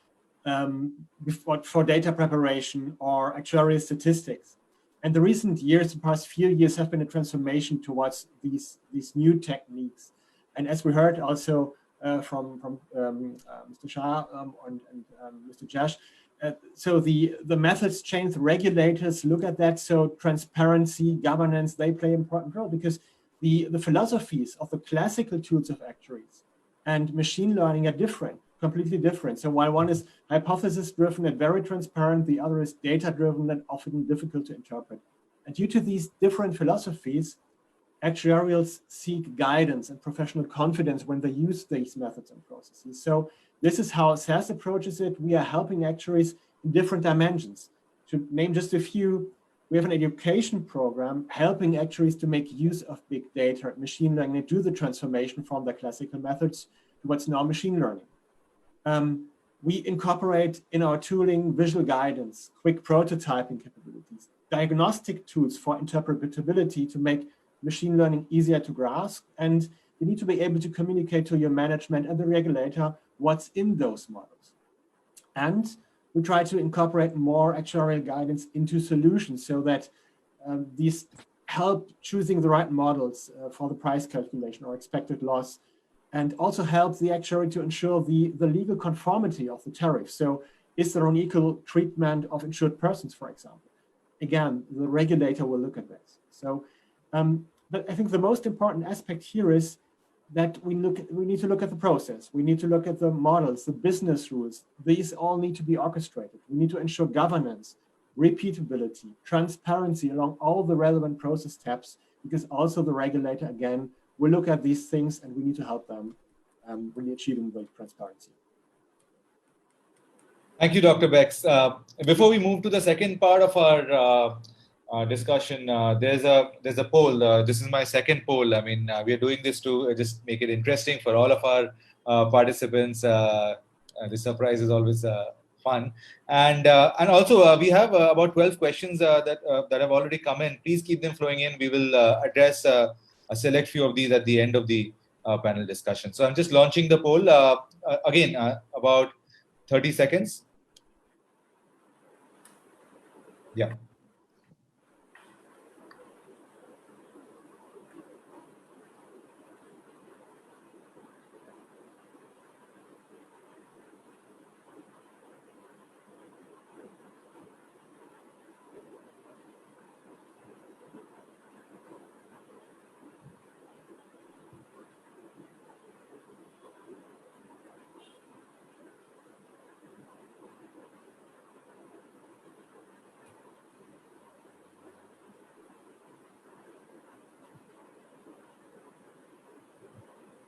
for data preparation or actuarial statistics. And the recent years, the past few years, have been a transformation towards these new techniques. And as we heard also from Mr. Shah and Mr. Jash, so the methods change, the regulators look at that. So transparency, governance, they play an important role, because the philosophies of the classical tools of actuaries and machine learning are different, completely different. So while one is hypothesis-driven and very transparent, the other is data-driven and often difficult to interpret. And due to these different philosophies, actuarials seek guidance and professional confidence when they use these methods and processes. So this is how SAS approaches it. We are helping actuaries in different dimensions. To name just a few, we have an education program helping actuaries to make use of big data and machine learning and do the transformation from the classical methods to what's now machine learning. We incorporate in our tooling visual guidance, quick prototyping capabilities, diagnostic tools for interpretability to make machine learning easier to grasp, and you need to be able to communicate to your management and the regulator what's in those models. And we try to incorporate more actuarial guidance into solutions so that these help choosing the right models for the price calculation or expected loss, and also help the actuary to ensure the legal conformity of the tariff. So is there an equal treatment of insured persons, for example? Again, the regulator will look at this. So, but I think the most important aspect here is that we need to look at the process. We need to look at the models, the business rules. These all need to be orchestrated. We need to ensure governance, repeatability, transparency along all the relevant process steps, because also the regulator, again, will look at these things, and we need to help them really achieving the transparency. Thank you, Dr. Becks. Before we move to the second part of our discussion, there's a poll. This is my second poll. I mean, we are doing this to just make it interesting for all of our participants. The surprise is always fun, and also we have about 12 questions that have already come in. Please keep them flowing in. We will address a select few of these at the end of the panel discussion. So I'm just launching the poll again about 30 seconds. Yeah.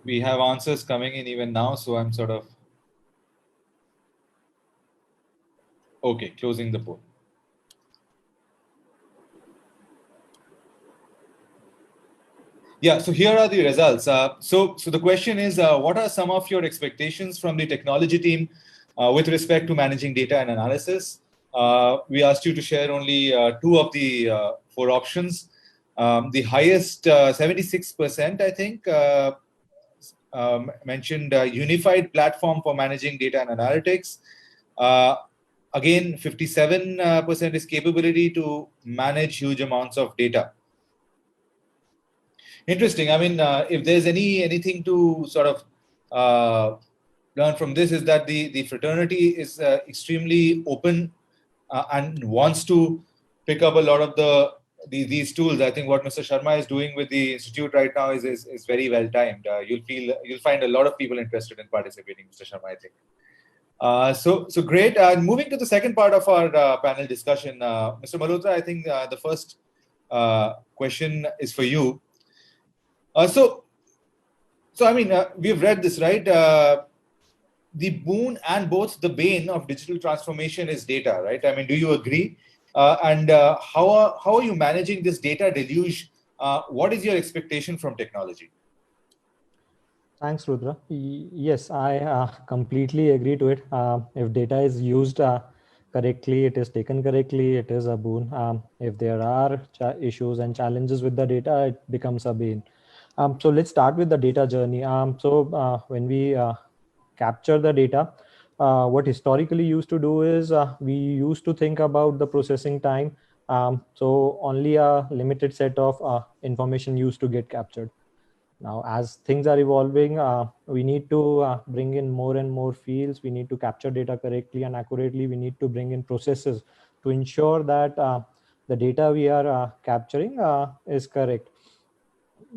We have answers coming in even now, so I'm sort of okay, closing the poll. Yeah, so here are the results. So the question is, what are some of your expectations from the technology team with respect to managing data and analysis? We asked you to share only 2 of the 4 options. The highest, 76%, I think, mentioned a unified platform for managing data and analytics. Again, 57% is capability to manage huge amounts of data. Interesting. I mean, if there's anything to sort of learn from this, is that the fraternity is extremely open and wants to pick up a lot of these tools. I think what Mr. Sharma is doing with the institute right now is very well timed. You'll find a lot of people interested in participating, Mr. Sharma, I think. So great. Moving to the second part of our panel discussion, Mr. Malhotra, I think the first question is for you. So I mean, we've read this, right? The boon and both the bane of digital transformation is data, right? I mean, do you agree? And how are you managing this data deluge? What is your expectation from technology? Thanks, Rudra. Yes, I completely agree to it. If data is used correctly, it is taken correctly, it is a boon. If there are issues and challenges with the data, it becomes a bane. So let's start with the data journey. When we capture the data, what historically used to do is we used to think about the processing time. So only a limited set of information used to get captured. Now, as things are evolving, we need to bring in more and more fields. We need to capture data correctly and accurately. We need to bring in processes to ensure that the data we are capturing is correct.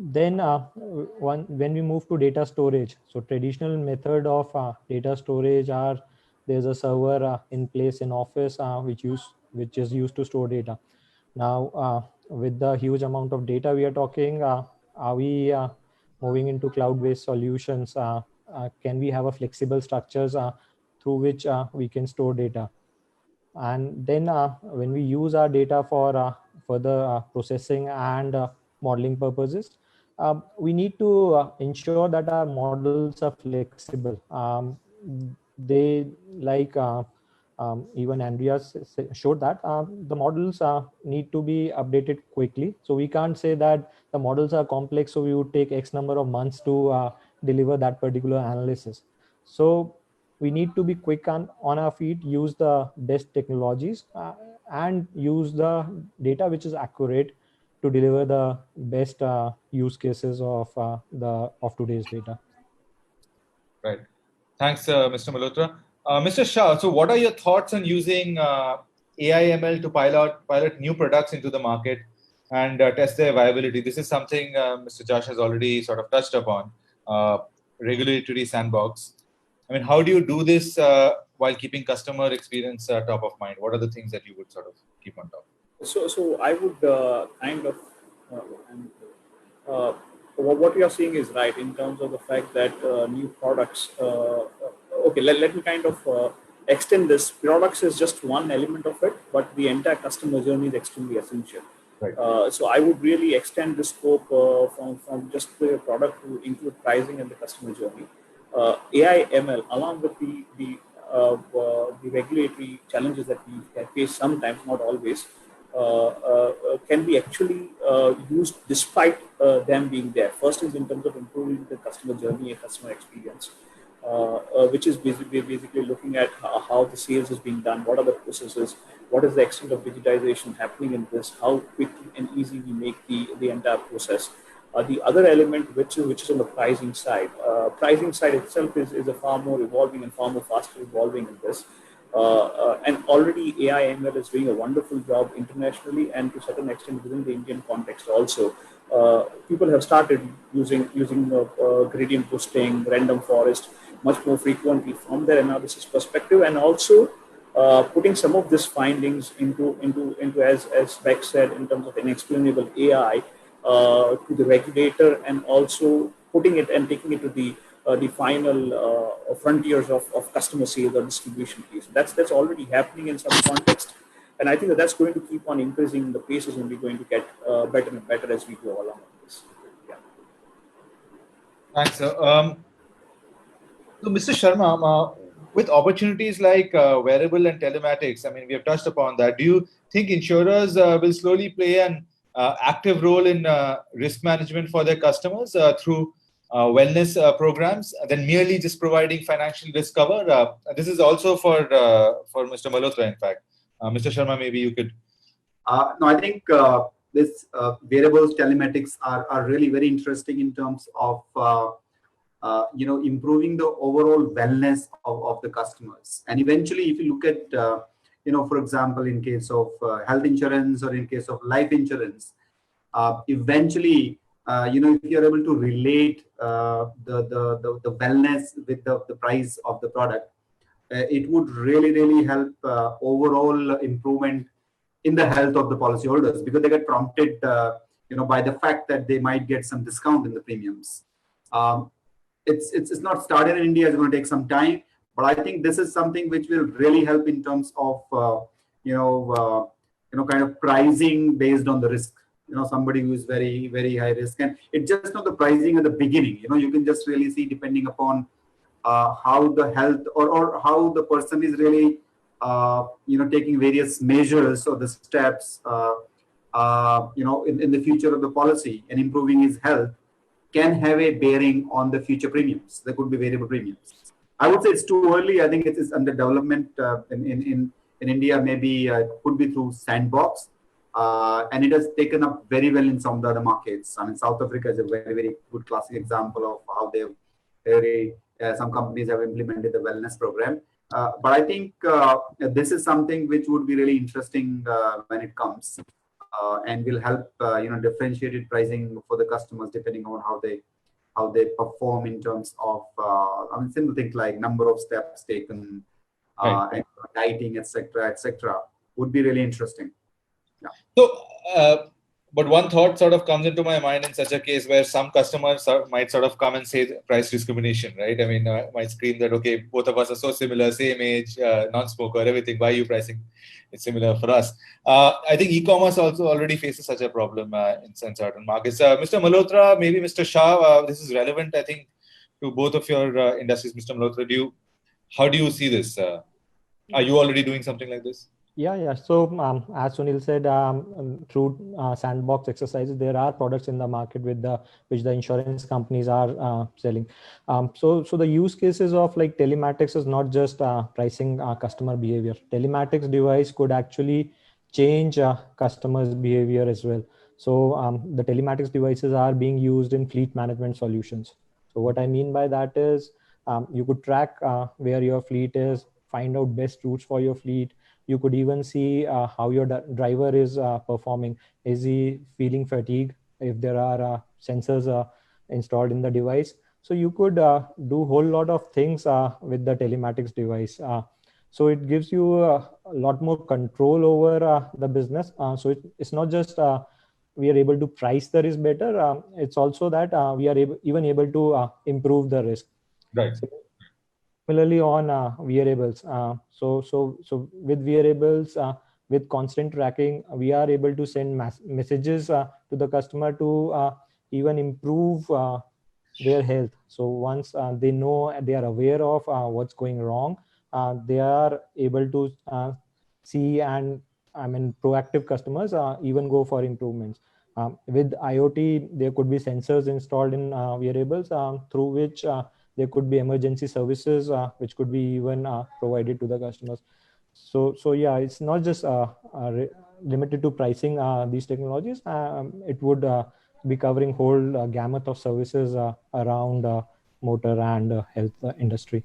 Then when we move to data storage, so traditional method of data storage are, there's a server in place in office which is used to store data. Now with the huge amount of data we are talking, are we moving into cloud-based solutions? Can we have a flexible structures through which we can store data? And then when we use our data for further processing and modeling purposes, we need to ensure that our models are flexible. They like even Andreas showed that the models need to be updated quickly. So we can't say that the models are complex, so we would take X number of months to deliver that particular analysis. So we need to be quick on our feet, use the best technologies, and use the data which is accurate to deliver the best use cases of today's data. Right. Thanks, Mr. Malhotra. Mr. Shah, so what are your thoughts on using AI/ML to pilot new products into the market and test their viability? This is something Mr. Jash has already sort of touched upon, regulatory sandbox. I mean, how do you do this while keeping customer experience top of mind? What are the things that you would sort of keep on top? So I would kind of what you are saying is right in terms of the fact that new products. Okay, let me kind of extend this. Products is just one element of it, but the entire customer journey is extremely essential. Right. So I would really extend the scope from just the product to include pricing and the customer journey. AI/ML, along with the regulatory challenges that we face sometimes, not always, can be actually used despite them being there. First is in terms of improving the customer journey and customer experience. which is basically looking at how the sales is being done, what are the processes, what is the extent of digitization happening in this, how quick and easy we make the entire process. The other element, which is on the pricing side itself is a far more evolving and far more faster evolving in this. And already AI ML is doing a wonderful job internationally and to a certain extent within the Indian context also. People have started using gradient boosting, random forest much more frequently from their analysis perspective, and also putting some of these findings into as Becks said, in terms of inexplainable AI to the regulator, and also putting it and taking it to the final frontiers of customer sales or distribution piece. That's already happening in some context, and I think that's going to keep on increasing. The pace is only going to get better and better as we go along with this. Yeah. Thanks, sir. So, Mr. Sharma, with opportunities like wearable and telematics, I mean, we have touched upon that. Do you think insurers will slowly play an active role in risk management for their customers through wellness programs than merely just providing financial risk cover? This is also for Mr. Malhotra, in fact. Mr. Sharma, maybe you could. No, I think this wearables telematics are really very interesting in terms of improving the overall wellness of the customers. And eventually, if you look at for example, in case of health insurance or in case of life insurance, eventually, if you're able to relate the wellness with the price of the product, it would really help overall improvement in the health of the policyholders, because they get prompted, by the fact that they might get some discount in the premiums. It's not started in India. It's going to take some time, but I think this is something which will really help in terms of kind of pricing based on the risk. Somebody who is very high risk, and it's just not the pricing at the beginning. You can just really see, depending upon how the health or how the person is really taking various measures or the steps in the future of the policy and improving his health, can have a bearing on the future premiums. There could be variable premiums. I would say it's too early. I think it is under development in India. Maybe it could be through sandbox, and it has taken up very well in some of the other markets. I mean, South Africa is a very good classic example of how some companies have implemented the wellness program. But I think this is something which would be really interesting when it comes. And will help differentiated pricing for the customers depending on how they perform in terms of simple things like number of steps taken, right, and dieting, etc. would be really interesting. Yeah. So, but one thought sort of comes into my mind in such a case where some customers might sort of come and say price discrimination, right? I mean, might scream that, okay, both of us are so similar, same age, non-smoker, everything. Why are you pricing it similar for us? I think e-commerce also already faces such a problem in certain markets. Mr. Malhotra, maybe Mr. Shah, this is relevant, I think, to both of your industries. Mr. Malhotra, how do you see this? Are you already doing something like this? Yeah. So as Sunil said, through sandbox exercises, there are products in the market which the insurance companies are selling. So the use cases of like telematics is not just pricing customer behavior. Telematics device could actually change customers' behavior as well. So the telematics devices are being used in fleet management solutions. So what I mean by that is you could track where your fleet is, find out best routes for your fleet. You could even see how your driver is performing. Is he feeling fatigue? If there are sensors installed in the device. So you could do a whole lot of things with the telematics device. So it gives you a lot more control over the business. So it's not just we are able to price the risk better. It's also that we are even able to improve the risk. Right. Similarly on wearables. So with wearables, with constant tracking, we are able to send messages to the customer to even improve their health. So once they know, they are aware of what's going wrong, they are able to see, and I mean, proactive customers even go for improvements. With IoT, there could be sensors installed in wearables through which There could be emergency services which could be even provided to the customers. So yeah, it's not just limited to pricing these technologies. It would be covering whole gamut of services around motor and health industry.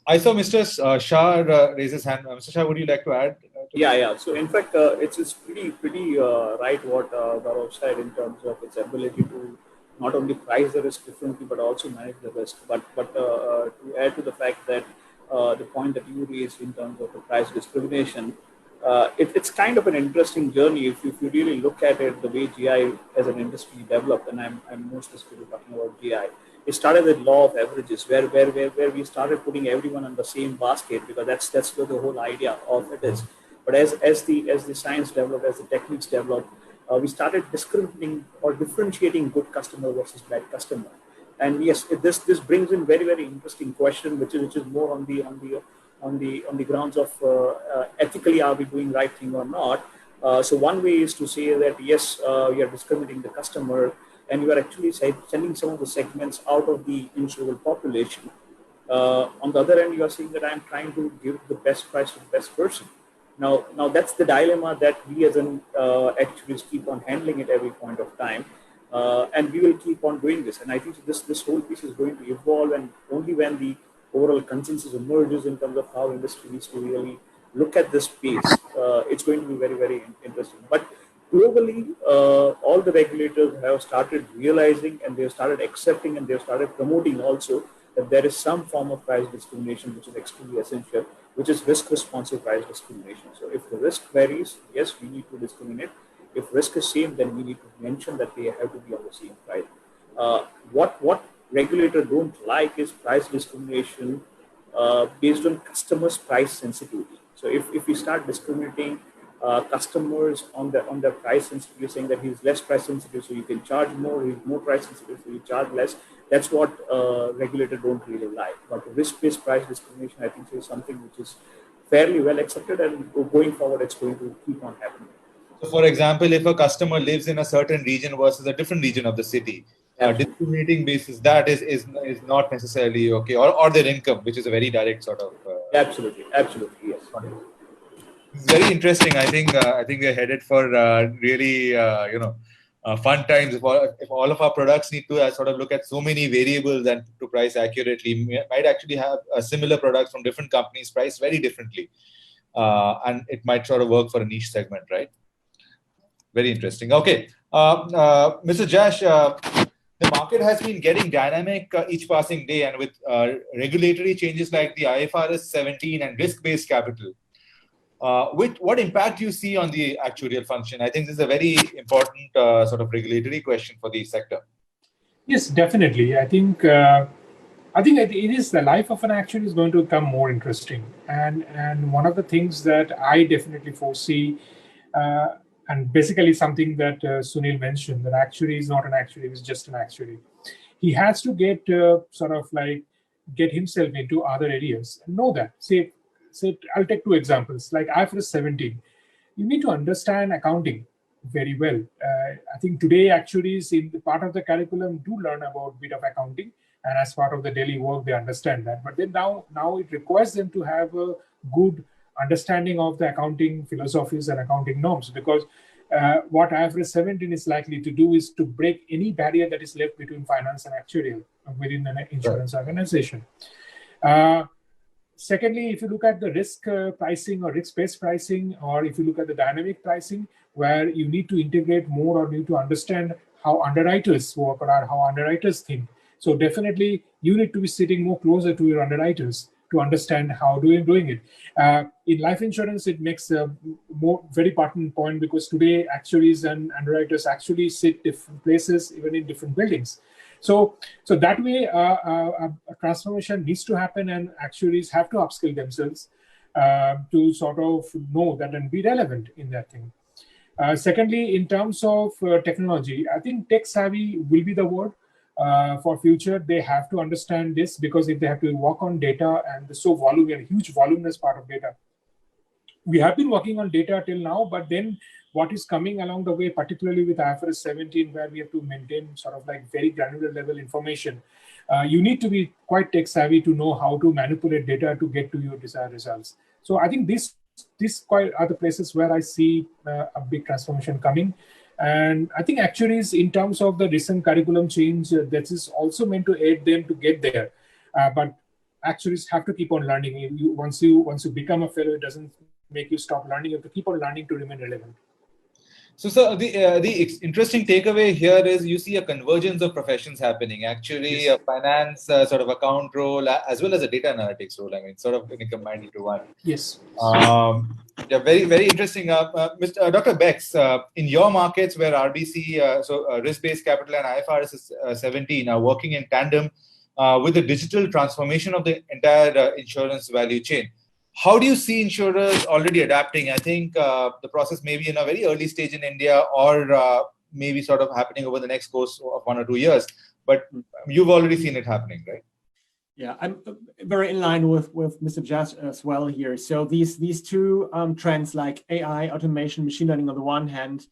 I saw Mr. Shah raise his hand. Mr. Shah, would you like to add? Yeah. So in fact, it's pretty right what Gaurav said in terms of its ability to not only price the risk differently but also manage the risk. But to add to the fact that the point that you raised in terms of the price discrimination, it's kind of an interesting journey if you really look at it the way GI as an industry developed, and I'm most specifically talking about GI. It started with law of averages, where we started putting everyone in the same basket, because that's what the whole idea of it is. But as the science developed, as the techniques developed, we started discriminating or differentiating good customer versus bad customer. And yes, this brings in very interesting question, which is more on the grounds of ethically are we doing right thing or not. So one way is to say that yes, we are discriminating the customer, and you are actually sending some of the segments out of the insurable population. On the other end, you are saying that I'm trying to give the best price to the best person. Now that's the dilemma that we as an actuaries keep on handling at every point of time, and we will keep on doing this. And I think this whole piece is going to evolve, and only when the overall consensus emerges in terms of how industry needs to really look at this space, it's going to be very interesting. But globally, all the regulators have started realizing, and they have started accepting, and they have started promoting also that there is some form of price discrimination which is extremely essential, which is risk-responsive price discrimination. So if the risk varies, yes, we need to discriminate. If risk is same, then we need to mention that they have to be on the same price. What regulators don't like is price discrimination based on customers' price sensitivity. So if we start discriminating customers on their price sensitivity, saying that he's less price sensitive, so you can charge more, he's more price sensitive, so you charge less, that's what regulators don't really like. But risk-based price discrimination, I think, is something which is fairly well accepted, and going forward, it's going to keep on happening. So, for example, if a customer lives in a certain region versus a different region of the city, discriminating basis that is not necessarily okay, or their income, which is a very direct sort of. Absolutely, yes. It's very interesting. I think we're headed for really fun times. If all of our products need to sort of look at so many variables and to price accurately, we might actually have a similar products from different companies priced very differently, and it might sort of work for a niche segment, right? Very interesting. Okay, Mr. Jash, the market has been getting dynamic each passing day, and with regulatory changes like the IFRS 17 and risk-based capital. What impact do you see on the actuarial function? I think this is a very important sort of regulatory question for the sector. Yes, definitely. I think it is the life of an actuary is going to become more interesting. And one of the things that I definitely foresee, and basically something that Sunil mentioned, that actuary is not an actuary, is just an actuary. He has to get get himself into other areas and know that. Say I'll take two examples, like IFRS 17. You need to understand accounting very well. I think today actuaries in the part of the curriculum do learn about a bit of accounting, and as part of the daily work, they understand that. But then now it requires them to have a good understanding of the accounting philosophies and accounting norms, because what IFRS 17 is likely to do is to break any barrier that is left between finance and actuarial within an insurance organization. Secondly, if you look at the risk pricing or risk-based pricing, or if you look at the dynamic pricing, where you need to integrate more or need to understand how underwriters work or how underwriters think. So definitely you need to be sitting more closer to your underwriters to understand how doing it. In life insurance, it makes a very pertinent point, because today actuaries and underwriters actually sit different places, even in different buildings. So that way, a transformation needs to happen, and actuaries have to upskill themselves to sort of know that and be relevant in that thing. Secondly, in terms of technology, I think tech savvy will be the word for future. They have to understand this, because if they have to work on data, and the huge voluminous part of data. We have been working on data till now, but then what is coming along the way, particularly with IFRS 17, where we have to maintain sort of like very granular level information, you need to be quite tech savvy to know how to manipulate data to get to your desired results. So I think these quite are the places where I see a big transformation coming. And I think actuaries, in terms of the recent curriculum change, that is also meant to aid them to get there. But actuaries have to keep on learning. Once you become a fellow, it doesn't make you stop learning. You have to keep on learning to remain relevant. So the interesting takeaway here is you see a convergence of professions happening. Actually, Yes. a finance sort of account role, as well as a data analytics role. I mean, sort of combined into one. Yes. Yeah, very, very interesting. Mr. Dr. Becks, in your markets where RBC, risk-based capital and IFRS 17 are working in tandem with the digital transformation of the entire insurance value chain, how do you see insurers already adapting? I think the process may be in a very early stage in India, or maybe sort of happening over the next course of 1 or 2 years. But you've already seen it happening, right? Yeah, I'm very in line with Mr. Jash as well here. So these two trends, like AI, automation, machine learning on the one hand,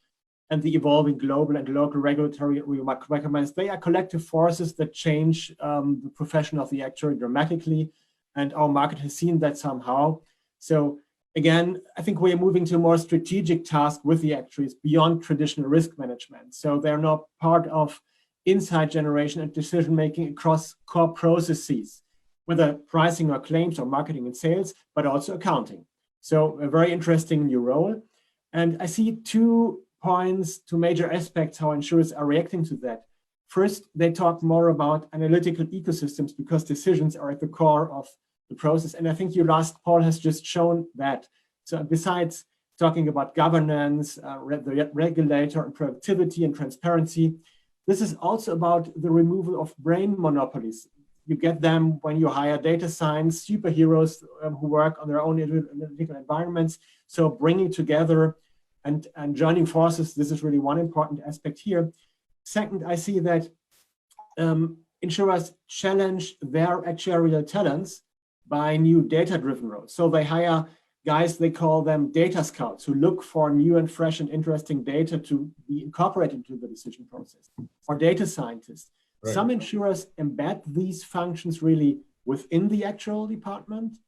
and the evolving global and local regulatory requirements, they are collective forces that change the profession of the actuary dramatically. And our market has seen that somehow. So again, I think we are moving to a more strategic task with the actuaries beyond traditional risk management. So they're not part of insight generation and decision-making across core processes, whether pricing or claims or marketing and sales, but also accounting. So a very interesting new role. And I see 2 points, 2 major aspects how insurers are reacting to that. First, they talk more about analytical ecosystems because decisions are at the core of the process. And I think your last poll has just shown that. So besides talking about governance, the regulator and productivity and transparency, this is also about the removal of brain monopolies. You get them when you hire data science superheroes who work on their own analytical environments. So bringing together and joining forces, this is really one important aspect here. Second, I see that insurers challenge their actuarial talents by new data-driven roles. So they hire guys, they call them data scouts, who look for new and fresh and interesting data to be incorporated into the decision process, or data scientists. Right. Some insurers embed these functions really within the actuarial department.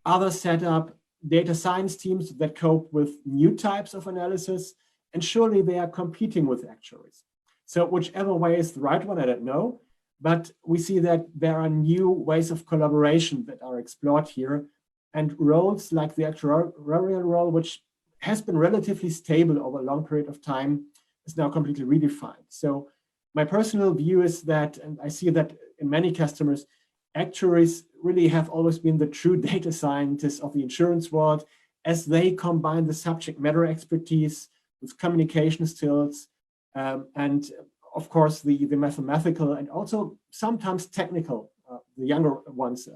Others set up data science teams that cope with new types of analysis, and surely they are competing with actuaries. So whichever way is the right one, I don't know, but we see that there are new ways of collaboration that are explored here, and roles like the actuarial role, which has been relatively stable over a long period of time, is now completely redefined. So my personal view is that, and I see that in many customers, actuaries really have always been the true data scientists of the insurance world, as they combine the subject matter expertise with communication skills, and of course the mathematical and also sometimes technical. The younger ones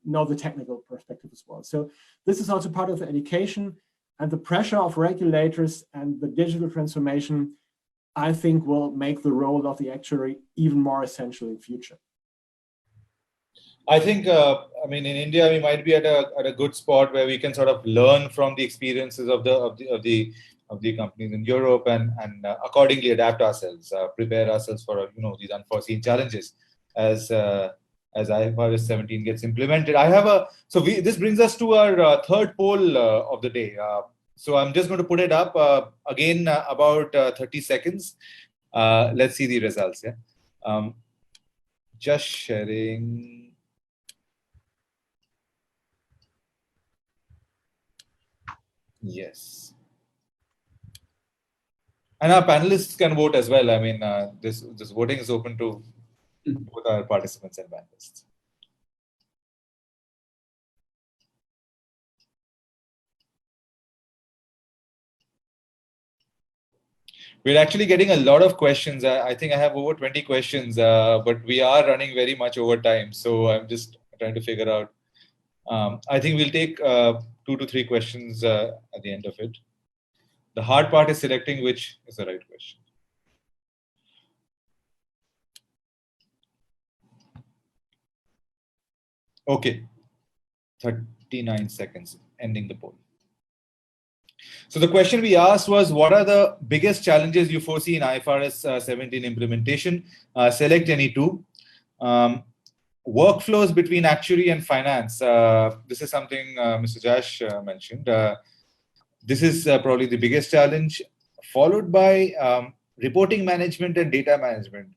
know the technical perspective as well. So this is also part of the education, and the pressure of regulators and the digital transformation, I think, will make the role of the actuary even more essential in future. I think, I mean, in India, we might be at a good spot where we can sort of learn from the experiences of the companies in Europe and accordingly adapt ourselves, prepare ourselves for these unforeseen challenges as IFRS 17 gets implemented. This brings us to our third poll of the day. So I'm just going to put it up again about 30 seconds. Let's see the results. Yeah, just sharing. Yes. And our panelists can vote as well. I mean, this voting is open to both our participants and panelists. We're actually getting a lot of questions. I think I have over 20 questions, but we are running very much over time. So I'm just trying to figure out. I think we'll take 2 to 3 questions at the end of it. The hard part is selecting which is the right question. Okay, 39 seconds, ending the poll. So the question we asked was, what are the biggest challenges you foresee in IFRS 17 implementation? Select any 2. workflows between actuary and finance. This is something Mr. Jash mentioned. This is probably the biggest challenge, followed by reporting management and data management.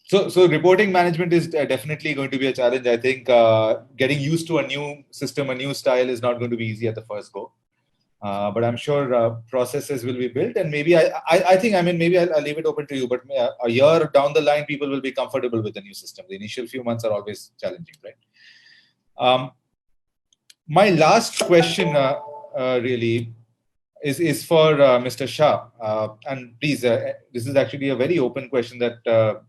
So reporting management is definitely going to be a challenge. I think getting used to a new system, a new style is not going to be easy at the first go. But I'm sure processes will be built, and maybe I think, I mean, maybe I'll leave it open to you, but a year down the line, people will be comfortable with the new system. The initial few months are always challenging, right? My last question really is for Mr. Shah. And please, this is actually a very open question that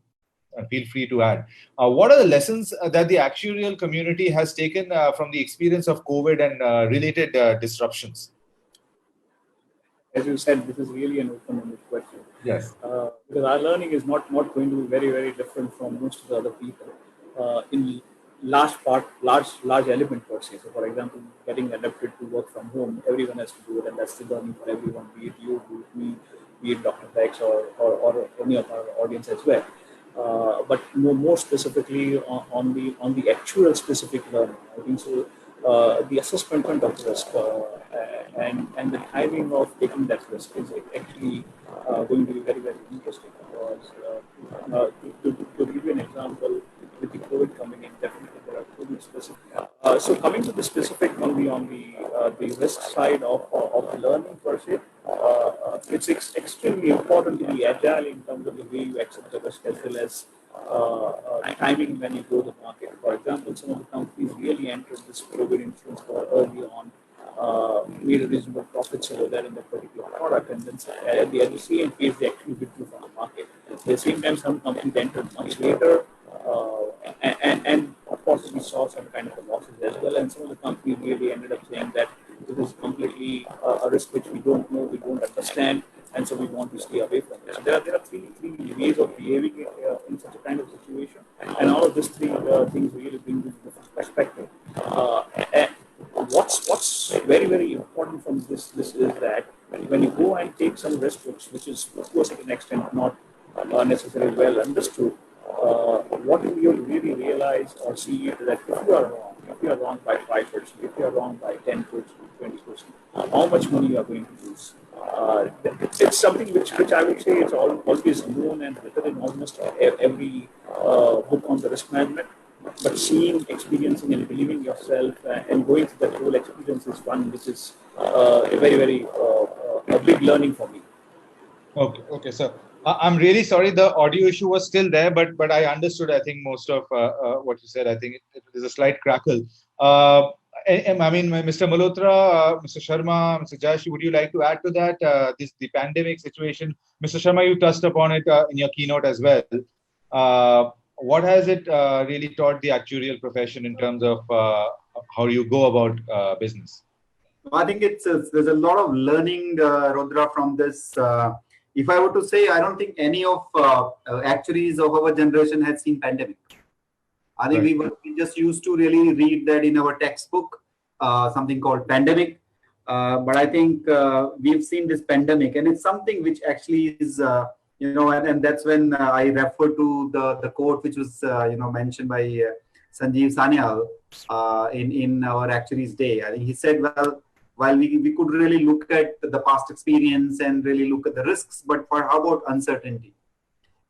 feel free to add. What are the lessons that the actuarial community has taken from the experience of COVID and related disruptions? As you said, this is really an open-ended question. Yes. Because our learning is not going to be very, very different from most of the other people in large element per se. So, for example, getting adapted to work from home, everyone has to do it, and that's the learning for everyone, be it you, be it me, be it Dr. Becks or any of our audience as well. But more specifically on the actual specific learning, I think so. The assessment of risk and the timing of taking that risk is actually going to be very, very interesting. Because to give you an example, with the COVID coming in, definitely there are COVID specific. So coming to the specific on the risk side of learning per se, it's extremely important to be agile in terms of the way you accept the risk as well as timing when you go to the market. For example, some of the companies really entered this COVID insurance early on, made a reasonable profits over there in that particular product, and then at the same phase they actually withdrew from the market. At the same time, some companies entered much later, and of course we saw some kind of losses as well. And some of the companies really ended up saying that this is completely a risk which we don't know, we don't understand, and so we want to stay away from it. So there are three ways of behaving in such a kind of situation, and all of these three things really bring this different perspective. And what's very, very important from this is that when you go and take some risk, which is of course to an extent not necessarily well understood, what you really realize or see is that if you are wrong by 5%, if you are wrong by 10%, 20%, how much money you are going to lose. It's something which I would say is always known and written in almost every book on the risk management. But seeing, experiencing, and believing yourself and going through that whole experience is one which is a very, very a big learning for me. Okay. So I'm really sorry the audio issue was still there, but I understood. I think most of what you said. I think it is a slight crackle. I mean, Mr. Malhotra, Mr. Sharma, Mr. Jash, would you like to add to that? The pandemic situation, Mr. Sharma, you touched upon it in your keynote as well. What has it really taught the actuarial profession in terms of how you go about business? I think there's a lot of learning, Rudra, from this. If I were to say, I don't think any of actuaries of our generation had seen pandemic. I think we just used to really read that in our textbook, something called pandemic. But I think we've seen this pandemic, and it's something which actually is, and that's when I refer to the quote which was, mentioned by Sanjeev Sanyal in our Actuaries Day. I think he said, well, while we could really look at the past experience and really look at the risks, but for how about uncertainty?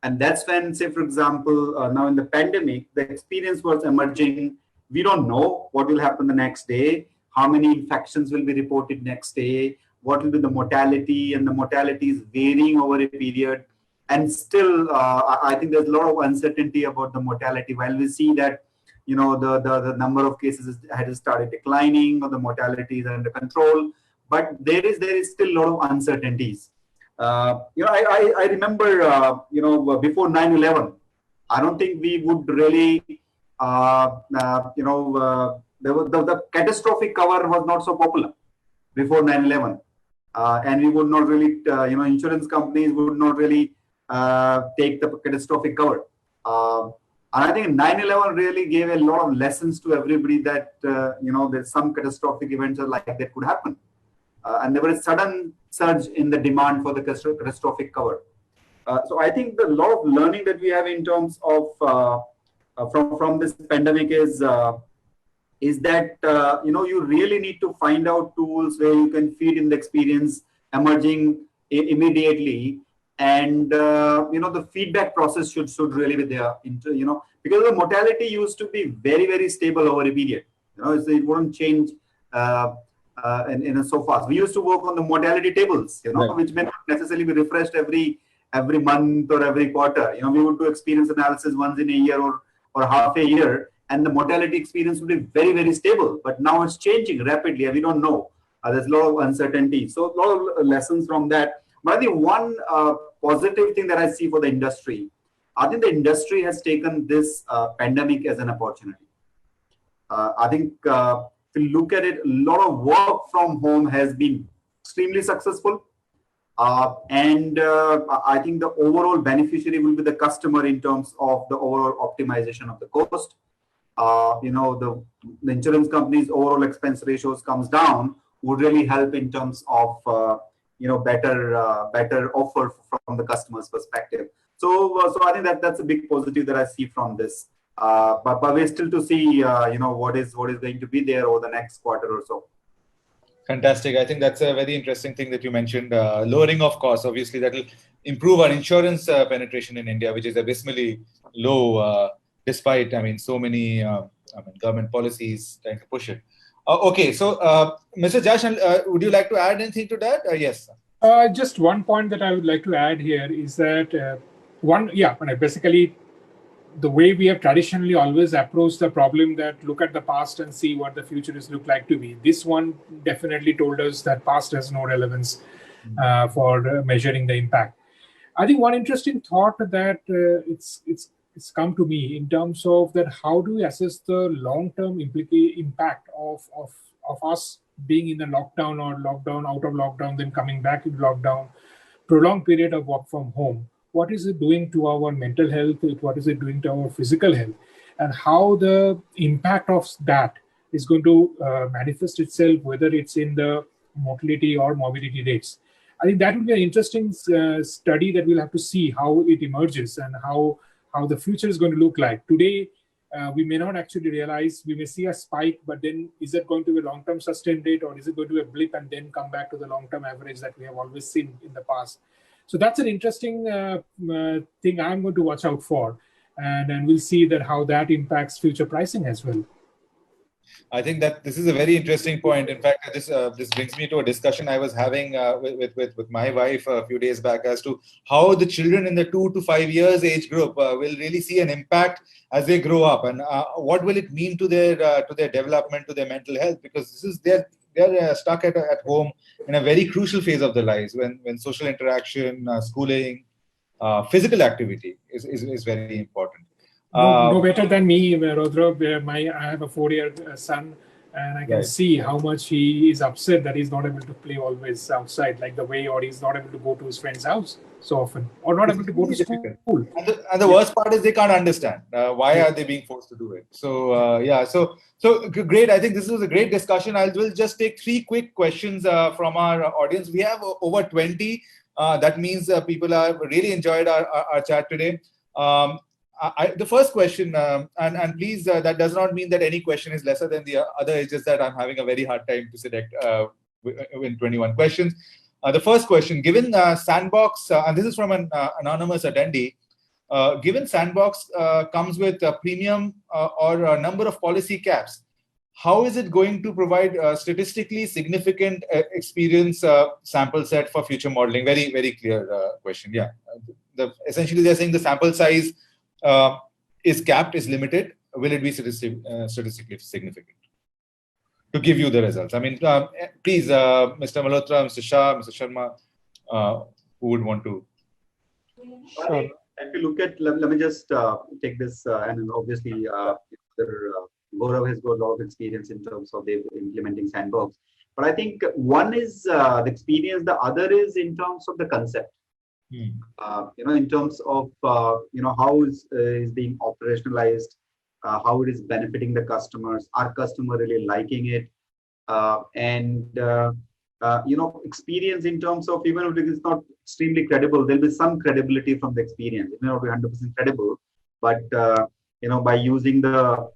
And that's when, say, for example, now in the pandemic, the experience was emerging. We don't know what will happen the next day, how many infections will be reported next day, what will be the mortality, and the mortality is varying over a period. And still, I think there's a lot of uncertainty about the mortality. While we see that, the number of cases had started declining, or the mortality is under control, but there is still a lot of uncertainties. I remember, before 9/11, I don't think we would really, the catastrophic cover was not so popular before 9/11, and we would not really, insurance companies would not really take the catastrophic cover. And I think 9/11 really gave a lot of lessons to everybody that, there's some catastrophic events like that could happen. And there was a sudden surge in the demand for the catastrophic cover. So I think the lot of learning that we have in terms of from this pandemic is that you really need to find out tools where you can feed in the experience emerging immediately, and the feedback process should really be there. Because the mortality used to be very stable over a period. It wouldn't change in so fast. We used to work on the mortality tables, Right. which may not necessarily be refreshed every month or every quarter. We would do experience analysis once in a year or half a year, and the mortality experience would be very stable. But now it's changing rapidly, and we don't know. There's a lot of uncertainty. So a lot of lessons from that. But I think one positive thing that I see for the industry, I think the industry has taken this pandemic as an opportunity. I think if you look at it, a lot of work from home has been extremely successful. And I think the overall beneficiary will be the customer in terms of the overall optimization of the cost. The insurance company's overall expense ratios comes down would really help in terms of better offer from the customer's perspective. So I think that's a big positive that I see from this. But we're still to see what is going to be there over the next quarter or so. Fantastic. I think that's a very interesting thing that you mentioned. Lowering of costs, obviously, that will improve our insurance penetration in India, which is abysmally low, despite, so many government policies trying to push it. Okay, so Mr. Jash, would you like to add anything to that? Yes. Just one point that I would like to add here is that basically, the way we have traditionally always approached the problem, that look at the past and see what the future is look like to be. This one definitely told us that past has no relevance for measuring the impact. I think one interesting thought that it's come to me in terms of that, how do we assess the long-term impact of us being in the lockdown or lockdown, out of lockdown, then coming back in lockdown, prolonged period of work from home. What is it doing to our mental health? What is it doing to our physical health? And how the impact of that is going to manifest itself, whether it's in the mortality or morbidity rates. I think that will be an interesting study that we'll have to see how it emerges and how the future is going to look like. Today, we may not actually realize, we may see a spike, but then is it going to be a long-term sustained rate, or is it going to be a blip and then come back to the long-term average that we have always seen in the past? So that's an interesting thing I'm going to watch out for, and we'll see that how that impacts future pricing as well. I think that this is a very interesting point. In fact, this brings me to a discussion I was having with my wife a few days back as to how the children in the 2 to 5 years age group will really see an impact as they grow up, and what will it mean to their development, to their mental health, because this is they're stuck at home in a very crucial phase of their lives when social interaction, schooling, physical activity is very important. No better than me, Rodro. I have a 4-year son, and I can see how much he is upset that he's not able to play always outside, like the way, or he's not able to go to his friend's house so often, or not able to go to school. And the worst part is they can't understand why are they being forced to do it. So so great. I think this was a great discussion. We'll just take 3 quick questions from our audience. We have over 20. That means people have really enjoyed our chat today. The first question, and please, that does not mean that any question is lesser than the other. It's just that I'm having a very hard time to select in 21 questions. The first question, given Sandbox, and this is from an anonymous attendee, given Sandbox comes with a premium or a number of policy caps, how is it going to provide statistically significant experience sample set for future modeling? Very, very clear question. Yeah. Essentially, they're saying the sample size is capped, is limited. Will it be statistically significant to give you the results? I mean, please, Mr. Malhotra, Mr. Shah, Mr. Sharma, who would want to? Sure. If you look at, let me just take this, and obviously, Gaurav has got a lot of experience in terms of implementing Sandbox. But I think one is the experience, the other is in terms of the concept. In terms of how is being operationalized, how it is benefiting the customers, our customer really liking it, and experience in terms of, even if it is not extremely credible, there'll be some credibility from the experience. It may not be 100% credible, but by using the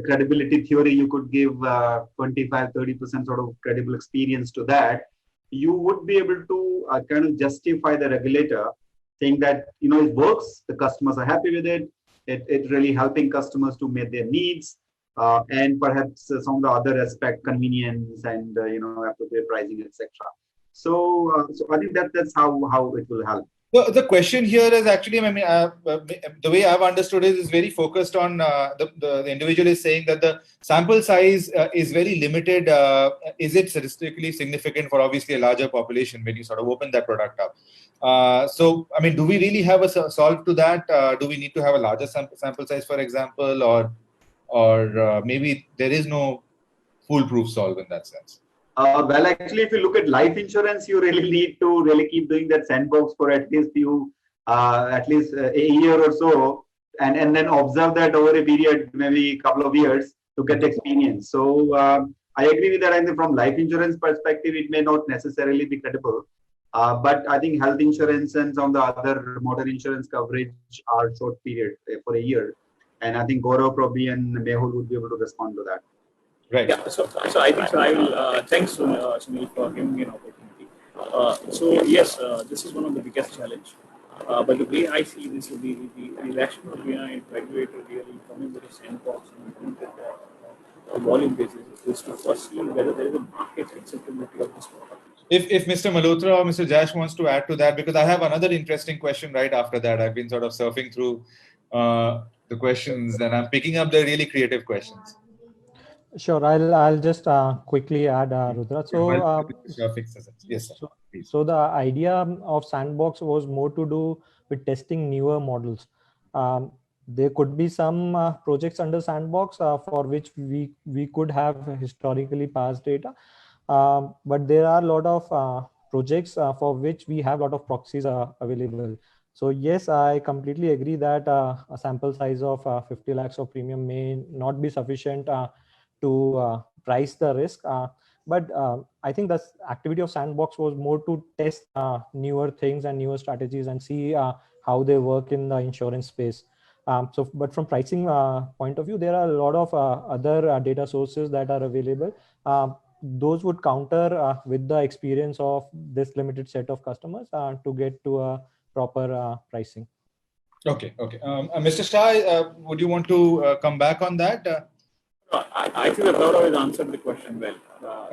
credibility theory, you could give 25-30% sort of credible experience to that. You would be able to kind of justify the regulator saying that, it works, the customers are happy with it, it's really helping customers to meet their needs, and perhaps some of the other aspect, convenience and, appropriate pricing, etc. So I think that's how it will help. The question here is actually, the way I've understood it is very focused on the individual is saying that the sample size is very limited. Is it statistically significant for obviously a larger population when you sort of open that product up? So, do we really have a solve to that? Do we need to have a larger sample size, for example, or maybe there is no foolproof solve in that sense? Well, actually, if you look at life insurance, you really need to really keep doing that sandbox for at least a year or so, and then observe that over a period, maybe a couple of years, to get experience. So I agree with that. I think from life insurance perspective, it may not necessarily be credible, but I think health insurance and some of the other motor insurance coverage are short period for a year, and I think Gaurav probably and Mehul would be able to respond to that. Right. Yeah. So I think I will thanks Sunil for giving me an opportunity. So yes, this is one of the biggest challenge. But the way I see this, the rationale behind regulator really coming with a sandbox and a volume basis is to first see whether there is a market acceptability of this product. If Mr. Malhotra or Mr. Jash wants to add to that, because I have another interesting question right after that. I've been sort of surfing through the questions and I'm picking up the really creative questions. Sure, I'll just quickly add, Rudra. So, yes, sir. So the idea of sandbox was more to do with testing newer models. There could be some projects under sandbox for which we could have historically past data, but there are a lot of projects for which we have a lot of proxies available. So yes, I completely agree that a sample size of 50 lakhs of premium may not be sufficient to price the risk. But I think the activity of sandbox was more to test newer things and newer strategies and see how they work in the insurance space. But from pricing point of view, there are a lot of other data sources that are available. Those would counter with the experience of this limited set of customers to get to a proper pricing. Okay. Mr. Shah, would you want to come back on that? I think that Gaurav has answered the question well.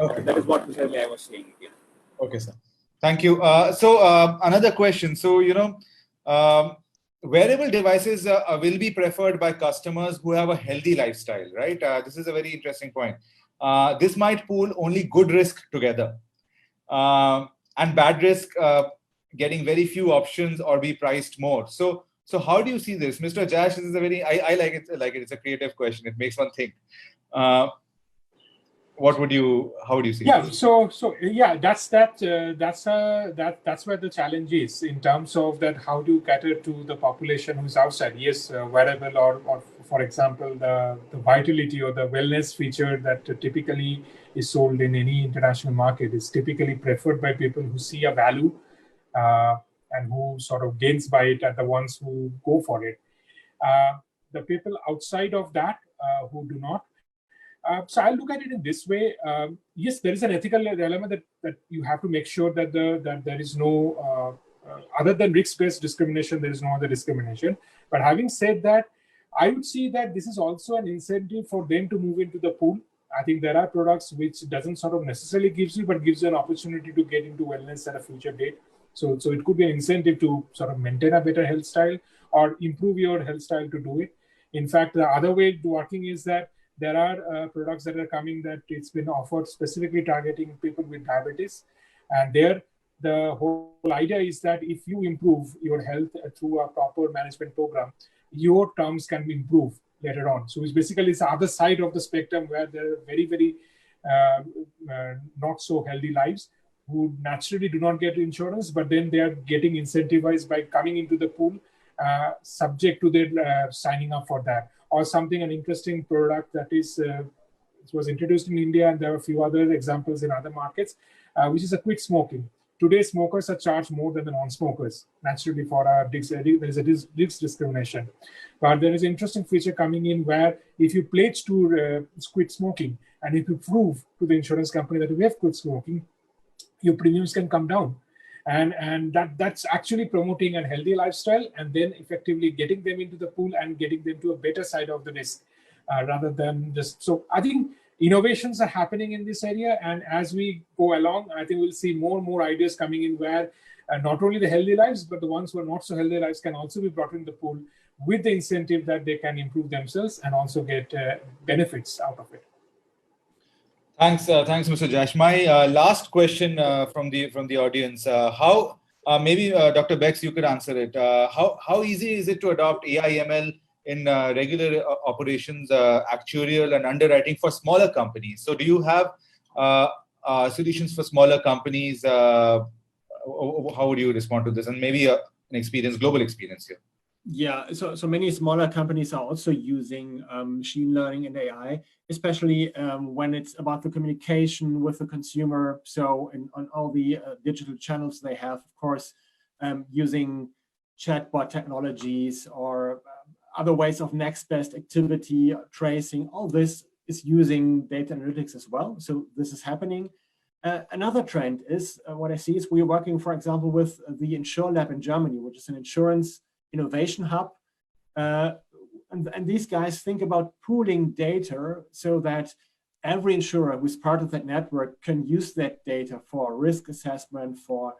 Okay. That is what precisely I was saying here. Okay, sir. Thank you. So another question. So, wearable devices will be preferred by customers who have a healthy lifestyle, right? This is a very interesting point. This might pool only good risk together and bad risk getting very few options or be priced more. So how do you see this? Mr. Jash, this is a very, I like it. It's a creative question. It makes one think. How would you see this? So yeah, that's where the challenge is in terms of that, how do you cater to the population who's outside? Yes, wearable or for example, the vitality or the wellness feature that typically is sold in any international market is typically preferred by people who see a value and who sort of gains by it are the ones who go for it. The people outside of that who do not. So I'll look at it in this way. Yes, there is an ethical element that you have to make sure that there is no, other than risk-based discrimination, there is no other discrimination. But having said that, I would see that this is also an incentive for them to move into the pool. I think there are products which doesn't sort of necessarily gives you, but gives you an opportunity to get into wellness at a future date. So it could be an incentive to sort of maintain a better health style or improve your health style to do it. In fact, the other way working is that there are products that are coming that it's been offered specifically targeting people with diabetes. And there, the whole idea is that if you improve your health through a proper management program, your terms can be improved later on. So it's basically the other side of the spectrum where there are very, very not so healthy lives who naturally do not get insurance, but then they are getting incentivized by coming into the pool, subject to their signing up for that. Or something, an interesting product that is it was introduced in India, and there are a few other examples in other markets, which is a quit smoking. today smokers are charged more than the non-smokers. Naturally, for our there is a risk discrimination. But there is an interesting feature coming in where if you pledge to quit smoking, and if you prove to the insurance company that you have quit smoking, your premiums can come down. And that's actually promoting a healthy lifestyle, and then effectively getting them into the pool and getting them to a better side of the risk, rather than just. So I think innovations are happening in this area, and as we go along, I think we'll see more and more ideas coming in where not only the healthy lives, but the ones who are not so healthy lives can also be brought in the pool with the incentive that they can improve themselves and also get benefits out of it. Thanks, Mr. Jash. My last question from the audience: how maybe Dr. Becks, you could answer it. How easy is it to adopt AI/ML in regular operations, actuarial and underwriting for smaller companies? So, do you have solutions for smaller companies? How would you respond to this? And maybe an global experience here. Yeah, so many smaller companies are also using machine learning and AI, especially when it's about the communication with the consumer. So on all the digital channels they have, of course, using chatbot technologies or other ways of next best activity tracing. All this is using data analytics as well. So this is happening. Another trend is what I see is we're working, for example, with the Insure Lab in Germany, which is an insurance innovation hub. And these guys think about pooling data so that every insurer who's part of that network can use that data for risk assessment, for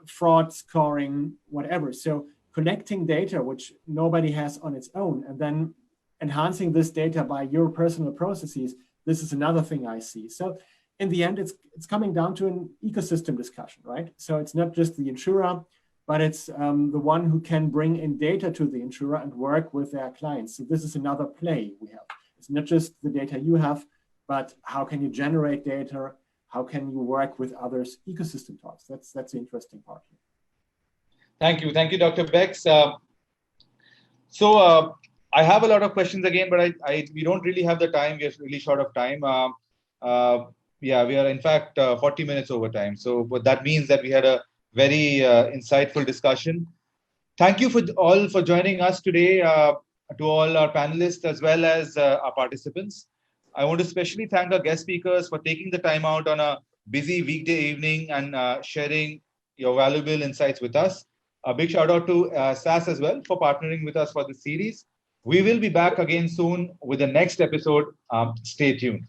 fraud scoring, whatever. So collecting data, which nobody has on its own, and then enhancing this data by your personal processes, this is another thing I see. So in the end, it's coming down to an ecosystem discussion, right? So it's not just the insurer, but it's the one who can bring in data to the insurer and work with their clients. So this is another play we have. It's not just the data you have, but how can you generate data? How can you work with others? Ecosystem talks. That's the interesting part here. Thank you, Dr. Becks. So I have a lot of questions again, but we don't really have the time. We are really short of time. Yeah, we are in fact 40 minutes over time. So but that means that we had a very insightful discussion. Thank you all for joining us today, to all our panelists as well as our participants. I want to especially thank our guest speakers for taking the time out on a busy weekday evening and sharing your valuable insights with us. A big shout out to SAS as well for partnering with us for this series. We will be back again soon with the next episode. Stay tuned.